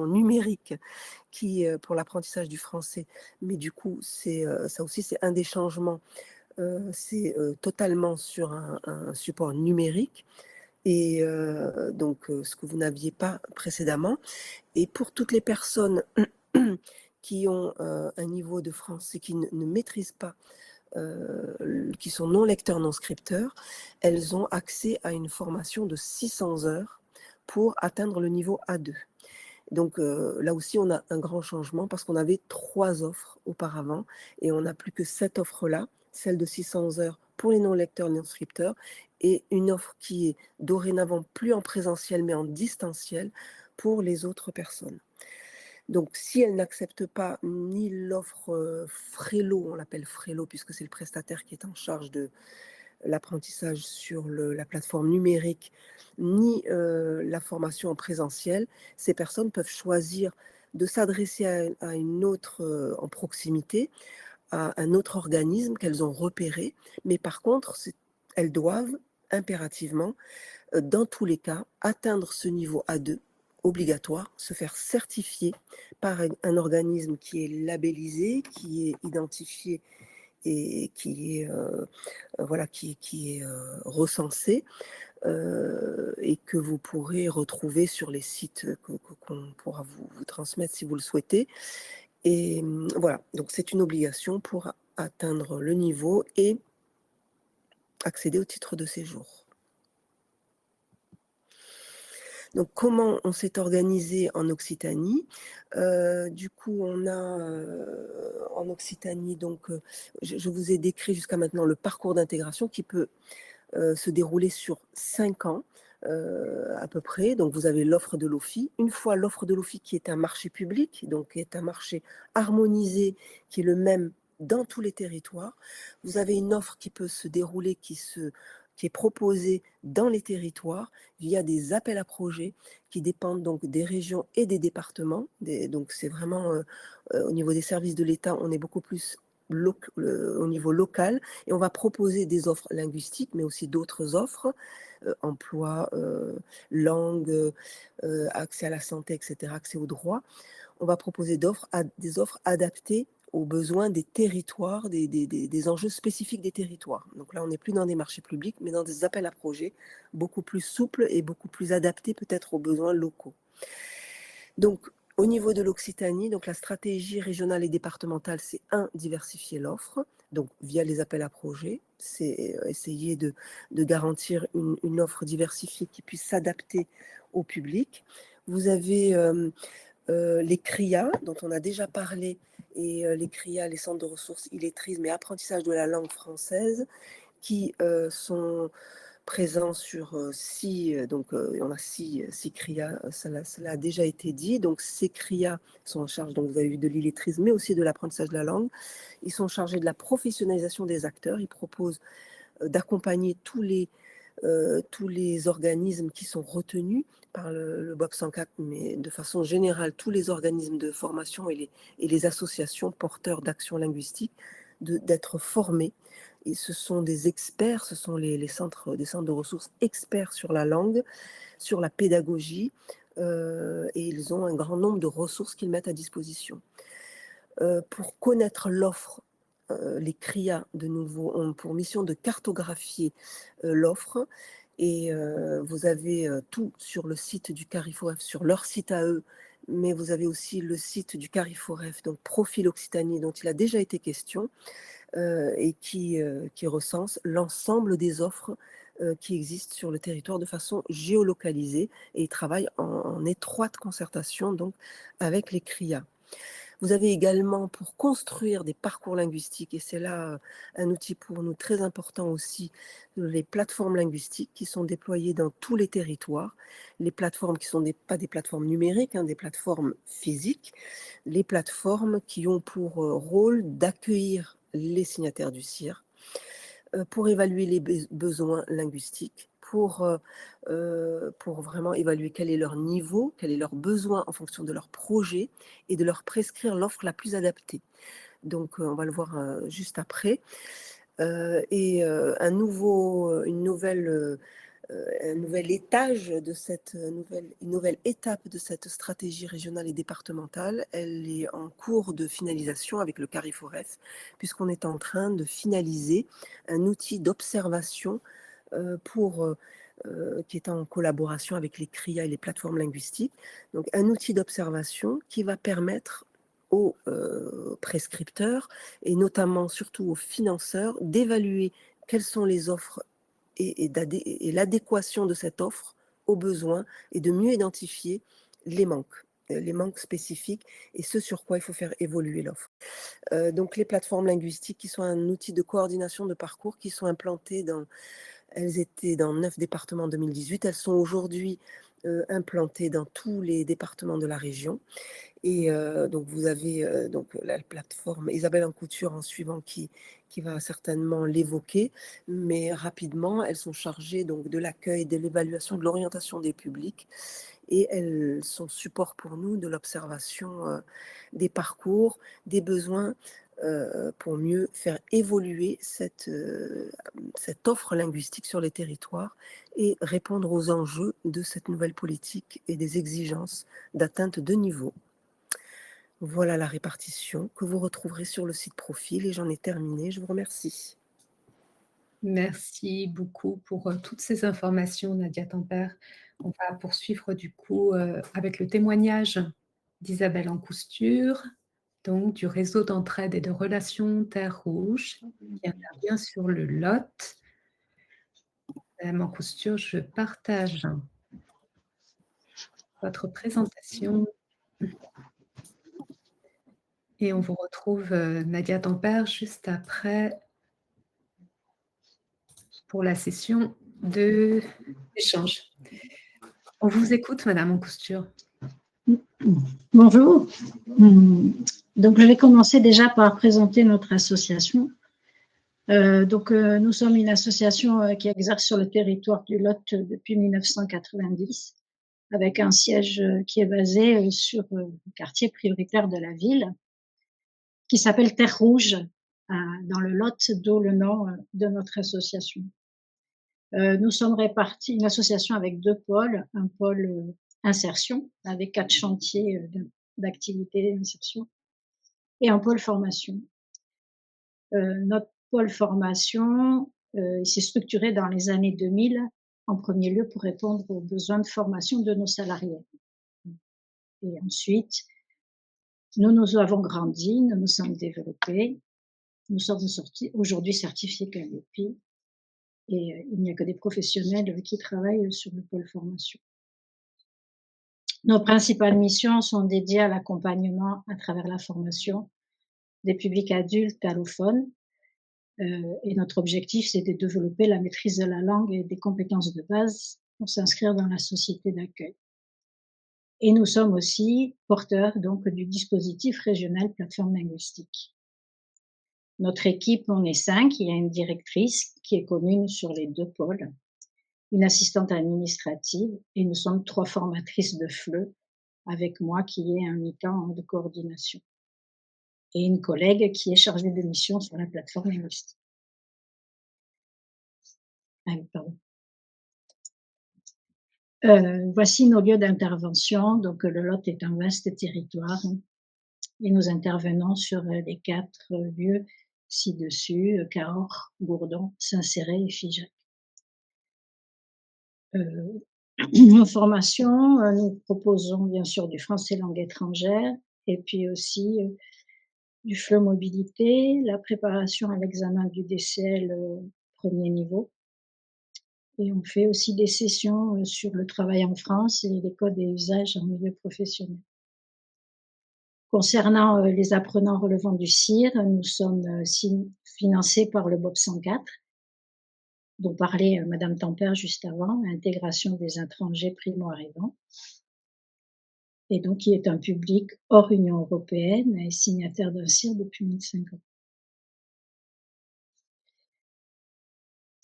numérique qui pour l'apprentissage du français. Mais du coup, ça aussi, c'est un des changements. C'est totalement sur un support numérique, et donc ce que vous n'aviez pas précédemment. Et pour toutes les personnes qui ont un niveau de français qui ne maîtrisent pas, qui sont non lecteurs, non scripteurs, elles ont accès à une formation de 600 heures pour atteindre le niveau A2. Donc là aussi, on a un grand changement parce qu'on avait 3 offres auparavant et on n'a plus que cette offre-là, celle de 600 heures pour les non-lecteurs, non-scripteurs, et une offre qui est dorénavant plus en présentiel mais en distanciel pour les autres personnes. Donc si elles n'acceptent pas ni l'offre Frello, on l'appelle Frello puisque c'est le prestataire qui est en charge de l'apprentissage sur la plateforme numérique, ni la formation en présentiel, ces personnes peuvent choisir de s'adresser à une autre en proximité, à un autre organisme qu'elles ont repéré, mais par contre, elles doivent impérativement, dans tous les cas, atteindre ce niveau A2 obligatoire, se faire certifier par un organisme qui est labellisé, qui est identifié et qui est recensé, et que vous pourrez retrouver sur les sites qu'on pourra vous transmettre si vous le souhaitez. Et voilà, donc c'est une obligation pour atteindre le niveau et accéder au titre de séjour. Donc comment on s'est organisé en Occitanie? Du coup, on a en Occitanie, donc je vous ai décrit jusqu'à maintenant le parcours d'intégration qui peut se dérouler sur 5 ans à peu près. Donc vous avez l'offre de l'OFI. Une fois l'offre de l'OFI qui est un marché public, donc qui est un marché harmonisé, qui est le même dans tous les territoires, vous avez une offre qui peut se dérouler, qui est proposée dans les territoires via des appels à projets qui dépendent donc des régions et des départements. Donc c'est vraiment au niveau des services de l'État, on est beaucoup plus au niveau local, et on va proposer des offres linguistiques, mais aussi d'autres offres, emploi, langue, accès à la santé, etc., accès aux droits. On va proposer des offres adaptées aux besoins des territoires, des enjeux spécifiques des territoires. Donc là, on n'est plus dans des marchés publics, mais dans des appels à projets beaucoup plus souples et beaucoup plus adaptés peut-être aux besoins locaux. Donc, Au niveau de l'Occitanie, donc la stratégie régionale et départementale, c'est diversifier l'offre, donc via les appels à projets, c'est essayer de garantir une offre diversifiée qui puisse s'adapter au public. Vous avez les CRIA, dont on a déjà parlé, et les CRIA, les centres de ressources illettrissement et apprentissage de la langue française, qui sont présents sur donc on a six CRIA, cela a déjà été dit. Donc ces CRIA sont en charge, donc vous avez vu, de l'illettrisme, mais aussi de l'apprentissage de la langue. Ils sont chargés de la professionnalisation des acteurs. Ils proposent d'accompagner tous les organismes qui sont retenus par le BOP 104, mais de façon générale, tous les organismes de formation et les associations porteurs d'actions linguistiques, d'être formés. Et ce sont des experts, ce sont des centres de ressources experts sur la langue, sur la pédagogie, et ils ont un grand nombre de ressources qu'ils mettent à disposition. Pour connaître l'offre, les CRIA, de nouveau, ont pour mission de cartographier l'offre. Et vous avez tout sur le site du Carrefour F, sur leur site à eux, mais vous avez aussi le site du Carrefour F, donc Profil Occitanie, dont il a déjà été question, et qui recense l'ensemble des offres qui existent sur le territoire de façon géolocalisée, et ils travaillent en étroite concertation donc avec les CRIA. Vous avez également, pour construire des parcours linguistiques, et c'est là un outil pour nous très important aussi, les plateformes linguistiques qui sont déployées dans tous les territoires. Les plateformes qui ne sont pas des plateformes numériques, des plateformes physiques. Les plateformes qui ont pour rôle d'accueillir les signataires du CIR, pour évaluer les besoins linguistiques, pour vraiment évaluer quel est leur niveau, quel est leur besoin en fonction de leur projet, et de leur prescrire l'offre la plus adaptée. Donc, on va le voir juste après. Et un nouvel étage de une nouvelle étape de cette stratégie régionale et départementale, elle est en cours de finalisation avec le Carrefour F, puisqu'on est en train de finaliser un outil d'observation qui est en collaboration avec les CRIA et les plateformes linguistiques. Donc un outil d'observation qui va permettre aux prescripteurs, et notamment surtout aux financeurs, d'évaluer quelles sont les offres et l'adéquation de cette offre aux besoins, et de mieux identifier les manques spécifiques, et ce sur quoi il faut faire évoluer l'offre. Donc les plateformes linguistiques, qui sont un outil de coordination de parcours, qui sont implantées elles étaient dans 9 départements en 2018, elles sont aujourd'hui implantées dans tous les départements de la région. Et donc vous avez donc la plateforme Isabelle en Couture en suivant, qui va certainement l'évoquer, mais rapidement, elles sont chargées donc de l'accueil, de l'évaluation, de l'orientation des publics, et elles sont support pour nous de l'observation des parcours, des besoins, pour mieux faire évoluer cette offre linguistique sur les territoires, et répondre aux enjeux de cette nouvelle politique et des exigences d'atteinte de niveau. Voilà la répartition que vous retrouverez sur le site Profil, et j'en ai terminé. Je vous remercie. Merci beaucoup pour toutes ces informations, Nadia Tempère. On va poursuivre du coup avec le témoignage d'Isabelle Ancousture, donc du réseau d'entraide et de relations Terre Rouge, qui intervient sur le Lot. Madame Ancousture, je partage votre présentation. Et on vous retrouve, Nadia Tempère, juste après, pour la session d'échange. On vous écoute, Madame Ancousture. Bonjour. Donc, je vais commencer déjà par présenter notre association. Nous sommes une association qui exerce sur le territoire du Lot depuis 1990, avec un siège qui est basé sur le quartier prioritaire de la ville, qui s'appelle Terre Rouge, dans le Lot, d'où le nom de notre association. Nous sommes répartis, une association avec 2 pôles, un pôle insertion, avec 4 chantiers d'activité d'insertion, et un pôle formation. Notre pôle formation s'est structuré dans les années 2000, en premier lieu pour répondre aux besoins de formation de nos salariés. Et ensuite, nous avons grandi, nous nous sommes développés, nous sommes aujourd'hui certifiés Calliope et il n'y a que des professionnels qui travaillent sur le pôle formation. Nos principales missions sont dédiées à l'accompagnement à travers la formation des publics adultes allophones. Et notre objectif, c'est de développer la maîtrise de la langue et des compétences de base pour s'inscrire dans la société d'accueil. Et nous sommes aussi porteurs donc du dispositif régional plateforme linguistique. Notre équipe, on est 5, il y a une directrice qui est commune sur les 2 pôles, une assistante administrative et nous sommes 3 formatrices de FLE avec moi qui est un mi-temps de coordination et une collègue qui est chargée de mission sur la plateforme linguistique. Ah oui, pardon. Voici nos lieux d'intervention. Donc, le Lot est un vaste territoire et nous intervenons sur les 4 lieux ci-dessus, Cahors, Gourdon, Saint-Céré et Figeac. Nos formations, nous proposons bien sûr du français langue étrangère et puis aussi du FLE mobilité, la préparation à l'examen du DCL premier niveau. Et on fait aussi des sessions sur le travail en France et les codes et usages en milieu professionnel. Concernant les apprenants relevant du CIR, nous sommes financés par le BOP 104, dont parlait Madame Tempère juste avant, intégration des étrangers primo-arrivants, et donc qui est un public hors Union européenne et signataire d'un CIR depuis 25 ans.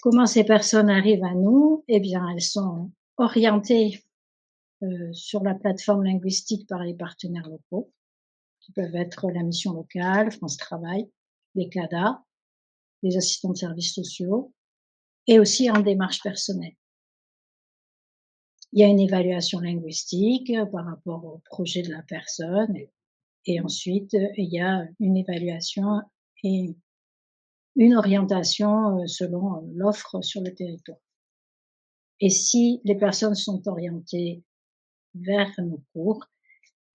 Comment ces personnes arrivent à nous? Eh bien, elles sont orientées sur la plateforme linguistique par les partenaires locaux, qui peuvent être la mission locale, France Travail, les CADA, les assistants de services sociaux, et aussi en démarche personnelle. Il y a une évaluation linguistique par rapport au projet de la personne, et ensuite il y a une évaluation et une orientation selon l'offre sur le territoire. Et si les personnes sont orientées vers nos cours,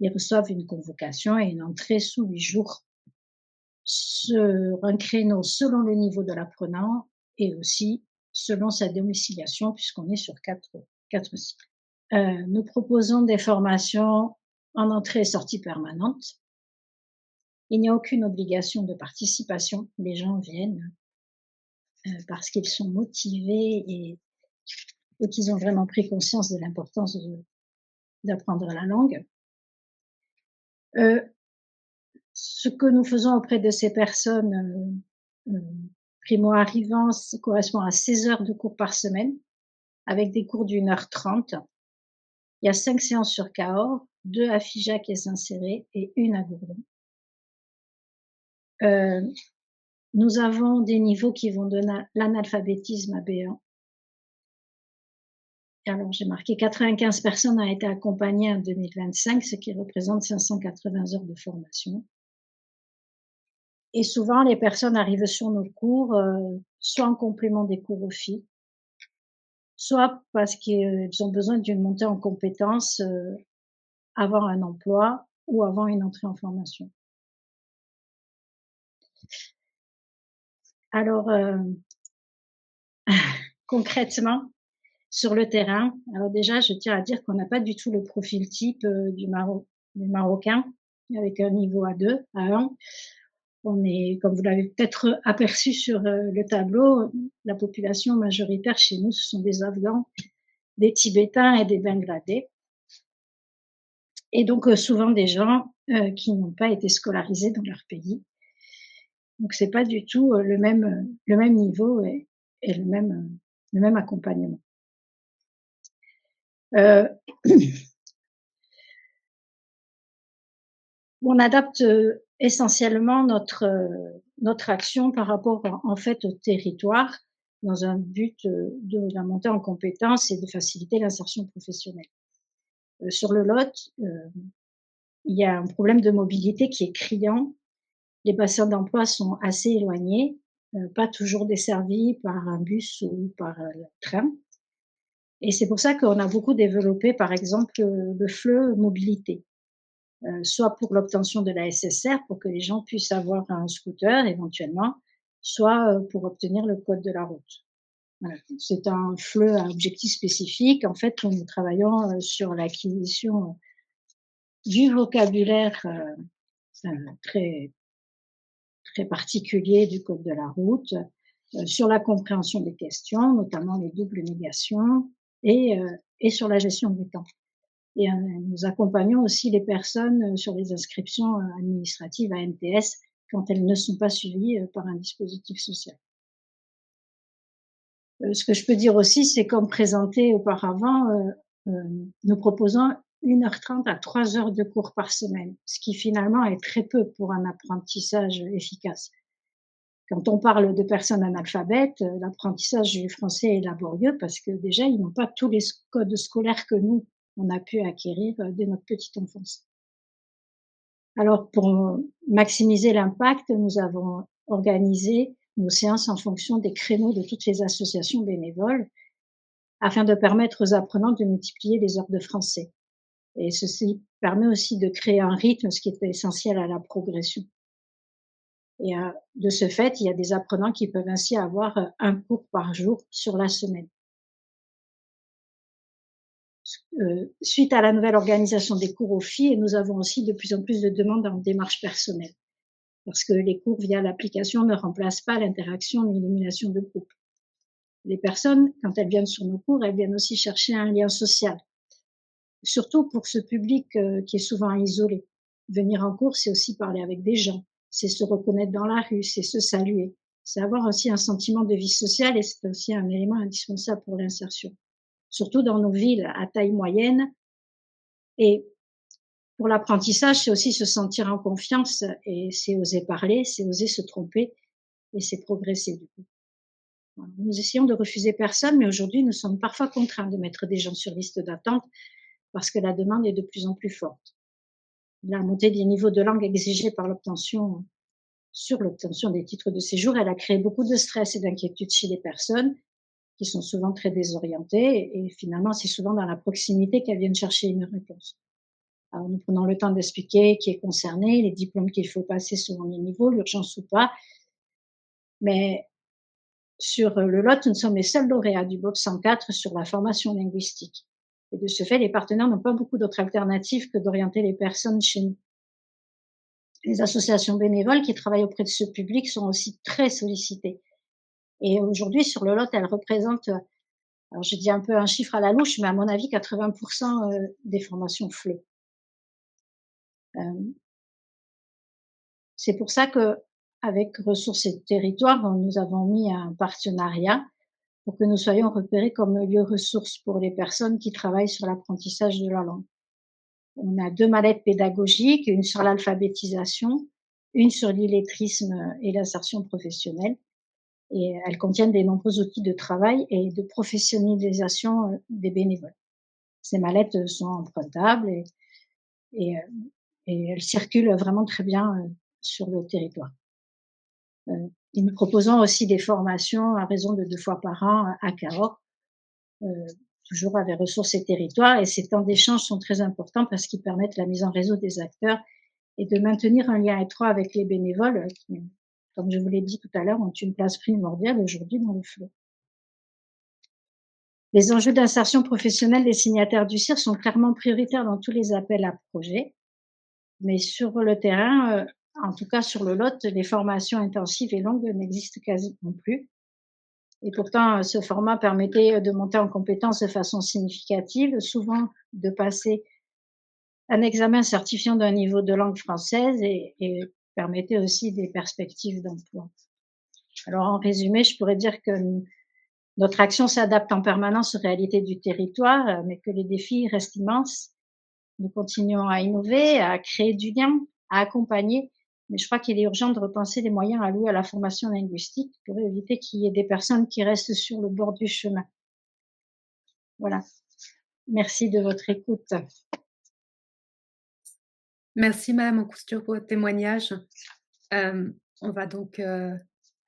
ils reçoivent une convocation et une entrée sous 8 jours sur un créneau selon le niveau de l'apprenant et aussi selon sa domiciliation puisqu'on est sur 4 cycles. Nous proposons des formations en entrée et sortie permanente. Il n'y a aucune obligation de participation. Les gens viennent parce qu'ils sont motivés et qu'ils ont vraiment pris conscience de l'importance d'apprendre la langue. Ce que nous faisons auprès de ces personnes primo-arrivants correspond à 16 heures de cours par semaine, avec des cours d'1h30. Il y a 5 séances sur Cahors, 2 à Figeac et Saint-Céré et 1 à Gourdon. Nous avons des niveaux qui vont de l'analphabétisme à B1. Alors, j'ai marqué 95 personnes ont été accompagnées en 2025, ce qui représente 580 heures de formation. Et souvent, les personnes arrivent sur nos cours, soit en complément des cours OFI, soit parce qu'ils ont besoin d'une montée en compétences avant un emploi ou avant une entrée en formation. Alors, concrètement, sur le terrain, alors déjà, je tiens à dire qu'on n'a pas du tout le profil type du Marocain, avec un niveau A2, A1. On est, comme vous l'avez peut-être aperçu sur le tableau, la population majoritaire chez nous, ce sont des Afghans, des Tibétains et des Bangladais. Et donc, souvent des gens qui n'ont pas été scolarisés dans leur pays. Donc, c'est pas du tout le même niveau et le même accompagnement. On adapte essentiellement notre action par rapport en fait au territoire dans un but de la montée en compétences et de faciliter l'insertion professionnelle. Sur le Lot, il y a un problème de mobilité qui est criant. Les bassins d'emploi sont assez éloignés, pas toujours desservis par un bus ou par le train. Et c'est pour ça qu'on a beaucoup développé, par exemple, le FLE mobilité. soit pour l'obtention de la SSR, pour que les gens puissent avoir un scooter éventuellement, soit pour obtenir le code de la route. Voilà. C'est un FLE à objectif spécifique. En fait, nous travaillons sur l'acquisition du vocabulaire très, très particulier du code de la route, sur la compréhension des questions, notamment les doubles négations, et sur la gestion du temps. Et nous accompagnons aussi les personnes sur les inscriptions administratives à MTS quand elles ne sont pas suivies par un dispositif social. Ce que je peux dire aussi, c'est comme présenté auparavant, nous proposons 1h30 à 3 heures de cours par semaine, ce qui finalement est très peu pour un apprentissage efficace. Quand on parle de personnes analphabètes, l'apprentissage du français est laborieux parce que déjà, ils n'ont pas tous les codes scolaires que nous, on a pu acquérir dès notre petite enfance. Alors, pour maximiser l'impact, nous avons organisé nos séances en fonction des créneaux de toutes les associations bénévoles afin de permettre aux apprenants de multiplier les heures de français. Et ceci permet aussi de créer un rythme, ce qui est essentiel à la progression. Et de ce fait, il y a des apprenants qui peuvent ainsi avoir un cours par jour sur la semaine. Suite à la nouvelle organisation des cours aux filles, nous avons aussi de plus en plus de demandes en démarche personnelle, parce que les cours via l'application ne remplacent pas l'interaction ni l'élimination de groupe. Les personnes, quand elles viennent sur nos cours, elles viennent aussi chercher un lien social, surtout pour ce public qui est souvent isolé. Venir en cours, c'est aussi parler avec des gens, c'est se reconnaître dans la rue, c'est se saluer, c'est avoir aussi un sentiment de vie sociale et c'est aussi un élément indispensable pour l'insertion, surtout dans nos villes à taille moyenne. Et pour l'apprentissage, c'est aussi se sentir en confiance et c'est oser parler, c'est oser se tromper et c'est progresser du coup. Voilà. Nous essayons de refuser personne, mais aujourd'hui, nous sommes parfois contraints de mettre des gens sur liste d'attente parce que la demande est de plus en plus forte. La montée des niveaux de langue exigée par l'obtention des titres de séjour, elle a créé beaucoup de stress et d'inquiétude chez les personnes qui sont souvent très désorientées et finalement, c'est souvent dans la proximité qu'elles viennent chercher une réponse. Alors, nous prenons le temps d'expliquer qui est concerné, les diplômes qu'il faut passer selon les niveaux, l'urgence ou pas. Mais sur le Lot, nous sommes les seuls lauréats du BOP 104 sur la formation linguistique. Et de ce fait, les partenaires n'ont pas beaucoup d'autres alternatives que d'orienter les personnes chez nous. Les associations bénévoles qui travaillent auprès de ce public sont aussi très sollicitées. Et aujourd'hui, sur le Lot, elles représentent, alors je dis un peu un chiffre à la louche, mais à mon avis, 80% des formations FLE. C'est pour ça qu'avec Ressources et Territoires, nous avons mis un partenariat pour que nous soyons repérés comme lieu ressource pour les personnes qui travaillent sur l'apprentissage de la langue. On a 2 mallettes pédagogiques, une sur l'alphabétisation, une sur l'illettrisme et l'insertion professionnelle. Et elles contiennent des nombreux outils de travail et de professionnalisation des bénévoles. Ces mallettes sont empruntables et elles circulent vraiment très bien sur le territoire. Et nous proposons aussi des formations à raison de 2 fois par an à Cahors, toujours avec Ressources et Territoires. Et ces temps d'échange sont très importants parce qu'ils permettent la mise en réseau des acteurs et de maintenir un lien étroit avec les bénévoles qui, comme je vous l'ai dit tout à l'heure, ont une place primordiale aujourd'hui dans le FLE. Les enjeux d'insertion professionnelle des signataires du CIR sont clairement prioritaires dans tous les appels à projets. Mais sur le terrain, en tout cas sur le Lot, les formations intensives et longues n'existent quasiment plus. Et pourtant, ce format permettait de monter en compétences de façon significative, souvent de passer un examen certifiant d'un niveau de langue française et permettait aussi des perspectives d'emploi. Alors en résumé, je pourrais dire que notre action s'adapte en permanence aux réalités du territoire, mais que les défis restent immenses. Nous continuons à innover, à créer du lien, à accompagner, mais je crois qu'il est urgent de repenser les moyens alloués à la formation linguistique pour éviter qu'il y ait des personnes qui restent sur le bord du chemin. Voilà. Merci de votre écoute. Merci Madame Ancousture pour votre témoignage. On va donc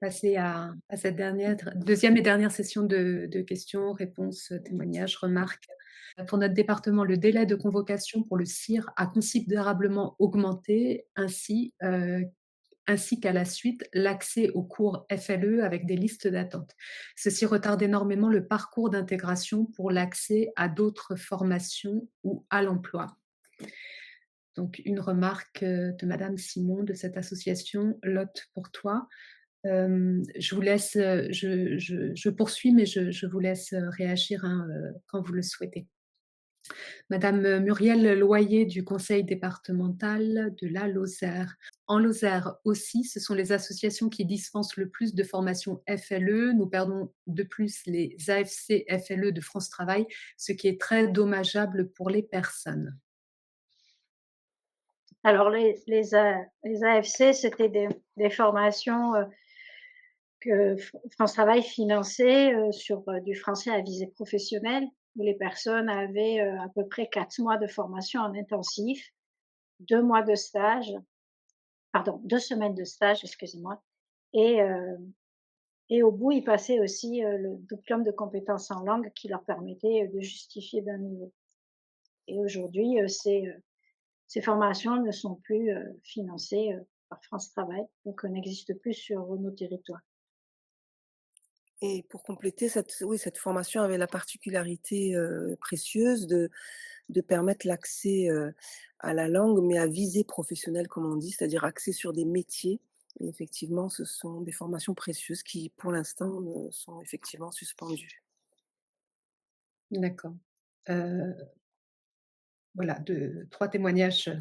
passer à cette deuxième et dernière session de questions, réponses, témoignages, remarques Pour notre département, le délai de convocation pour le CIR a considérablement augmenté, ainsi qu'à la suite, l'accès aux cours FLE avec des listes d'attente. Ceci retarde énormément le parcours d'intégration pour l'accès à d'autres formations ou à l'emploi. Donc une remarque, de madame Simon de cette association Lot pour toi. Je vous laisse, je poursuis, mais je vous laisse, réagir, hein, quand vous le souhaitez. Madame Muriel Loyer du conseil départemental de la Lozère. En Lozère aussi, ce sont les associations qui dispensent le plus de formations FLE. Nous perdons de plus les AFC FLE de France Travail, ce qui est très dommageable pour les personnes. Alors les AFC, c'était des formations, que France Travail finançait, sur, du français à visée professionnelle, où les personnes avaient, à peu près 4 mois de formation en intensif, 2 mois de stage, pardon, 2 semaines de stage, excusez-moi, et et au bout, ils passaient aussi, le diplôme de compétences en langue qui leur permettait, de justifier d'un niveau. Et aujourd'hui, ces formations ne sont plus, financées, par France Travail, donc n'existent plus sur nos territoires. Et pour compléter, cette formation avait la particularité, précieuse de permettre l'accès, à la langue, mais à visée professionnelle comme on dit, c'est-à-dire axée sur des métiers. Et effectivement, ce sont des formations précieuses qui, pour l'instant, sont effectivement suspendues. D'accord. Voilà, 3 témoignages,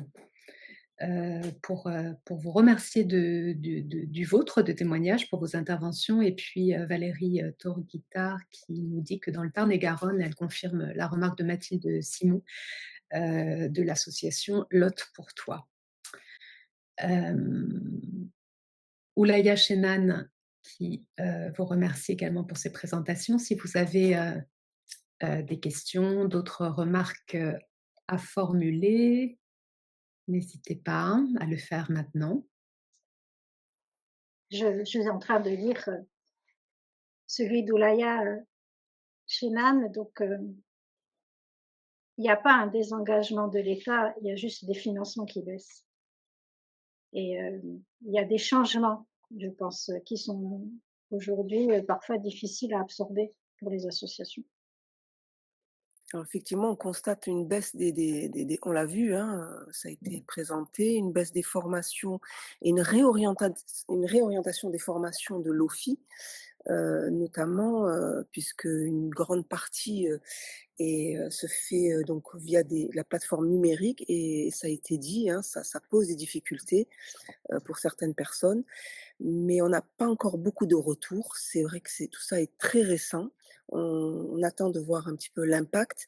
pour vous remercier du vôtre de témoignage, pour vos interventions et puis, Valérie, Torguitard qui nous dit que dans le Tarn-et-Garonne, elle confirme la remarque de Mathilde Simon, de l'association Lot pour toi. Oulaya Chenan qui, vous remercie également pour ces présentations. Si vous avez, des questions, d'autres remarques, à formuler, n'hésitez pas à le faire maintenant. Je suis en train de lire, celui d'Oulaya, Chenan, donc il n'y a pas un désengagement de l'État, il y a juste des financements qui baissent et il y a des changements, je pense, qui sont aujourd'hui, parfois difficiles à absorber pour les associations. Alors effectivement, on constate une baisse on l'a vu, hein, ça a été présenté, une baisse des formations et une réorientation des formations de l'OFI, notamment, puisque une grande partie, se fait, donc via la plateforme numérique et ça a été dit, hein, ça pose des difficultés, pour certaines personnes. Mais on n'a pas encore beaucoup de retours. C'est vrai que tout ça est très récent. On attend de voir un petit peu l'impact,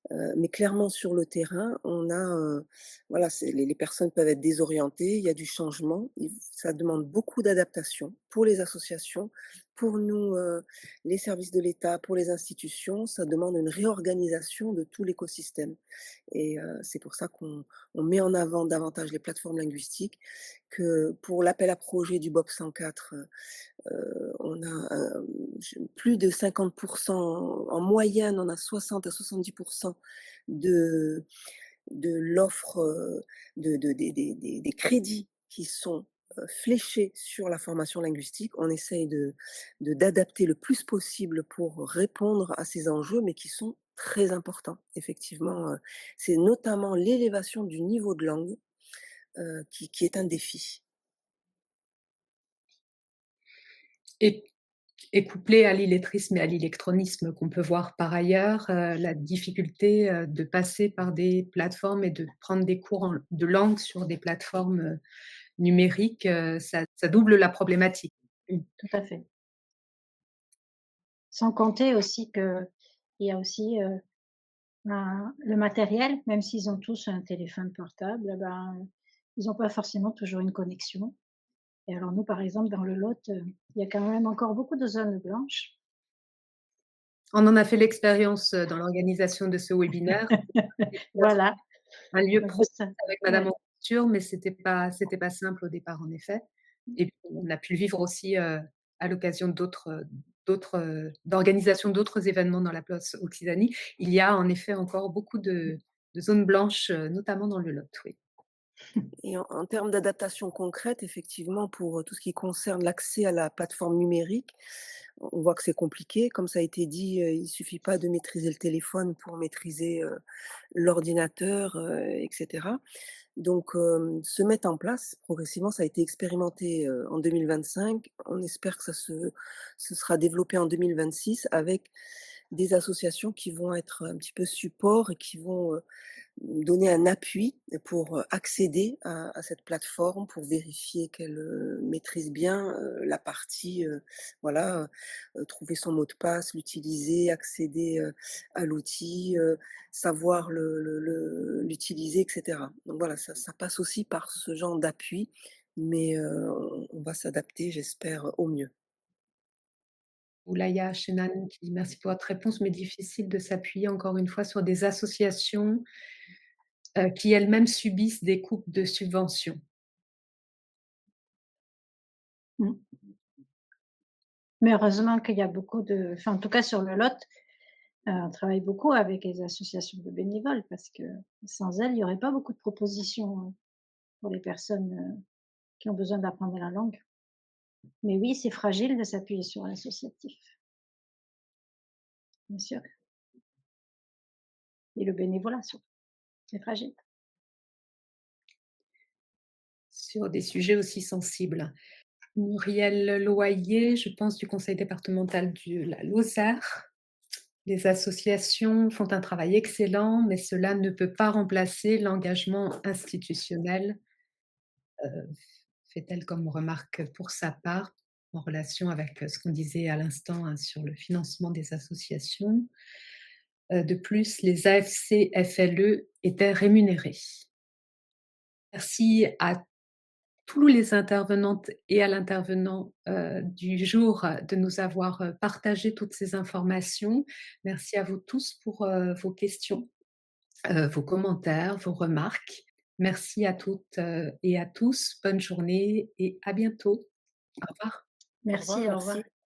mais clairement sur le terrain, on a, voilà, les personnes peuvent être désorientées, il y a du changement, ça demande beaucoup d'adaptation pour les associations, pour nous, les services de l'État, pour les institutions, ça demande une réorganisation de tout l'écosystème et c'est pour ça qu'on met en avant davantage les plateformes linguistiques, que pour l'appel à projets du BOP 104, on a plus de 50%, en moyenne, on a 60 à 70% de, de l'offre, des crédits qui sont fléchés sur la formation linguistique. On essaye d'adapter le plus possible pour répondre à ces enjeux, mais qui sont très importants. Effectivement, c'est notamment l'élévation du niveau de langue qui est un défi. Et couplé à l'illettrisme et à l'électronisme qu'on peut voir par ailleurs, la difficulté, de passer par des plateformes et de prendre des cours de langue sur des plateformes, numériques, ça double la problématique. Tout à fait. Sans compter aussi qu'il y a aussi, le matériel, même s'ils ont tous un téléphone portable, ils n'ont pas forcément toujours une connexion. Et alors nous, par exemple, dans le Lot, il y a quand même encore beaucoup de zones blanches. On en a fait l'expérience, dans l'organisation de ce webinaire. Voilà. Un lieu Donc propice ça avec ouais, madame en couture, mais c'était pas simple au départ en effet et puis on a pu le vivre aussi, à l'occasion d'autres, d'organisation d'autres événements dans la place Occitanie. Il y a en effet encore beaucoup de zones blanches, notamment dans le Lot, oui. Et en termes d'adaptation concrète, effectivement, pour, tout ce qui concerne l'accès à la plateforme numérique, on voit que c'est compliqué. Comme ça a été dit, il suffit pas de maîtriser le téléphone pour maîtriser, l'ordinateur, et cetera. Donc, se mettre en place progressivement, ça a été expérimenté, en 2025. On espère que ce sera développé en 2026 avec des associations qui vont être un petit peu support et qui vont, donner un appui pour, accéder à cette plateforme, pour vérifier qu'elle, maîtrise bien, la partie, voilà, trouver son mot de passe, l'utiliser, accéder, à l'outil, savoir l'utiliser et cetera. Donc voilà, ça passe aussi par ce genre d'appui, mais, on va s'adapter, j'espère, au mieux. Oulaya Chenan qui dit: «Merci pour votre réponse, mais difficile de s'appuyer encore une fois sur des associations, qui elles-mêmes subissent des coupes de subventions». Mmh. Mais heureusement qu'il y a beaucoup de enfin, en tout cas sur le Lot, on travaille beaucoup avec les associations de bénévoles parce que sans elles, il y aurait pas beaucoup de propositions, pour les personnes, qui ont besoin d'apprendre la langue. Mais oui, c'est fragile de s'appuyer sur l'associatif, bien sûr, et le bénévolat surtout, c'est fragile. Sur des sujets aussi sensibles. Muriel Loyer, je pense du conseil départemental de la Lozère. Les associations font un travail excellent, mais cela ne peut pas remplacer l'engagement institutionnel, fait-elle comme remarque pour sa part, en relation avec ce qu'on disait à l'instant, hein, sur le financement des associations. De plus, les AFC-FLE étaient rémunérés. Merci à tous les intervenantes et à l'intervenant, du jour, de nous avoir, partagé toutes ces informations. Merci à vous tous pour, vos questions, vos commentaires, vos remarques. Merci à toutes, et à tous. Bonne journée et à bientôt. Au revoir. Merci, au revoir. Merci.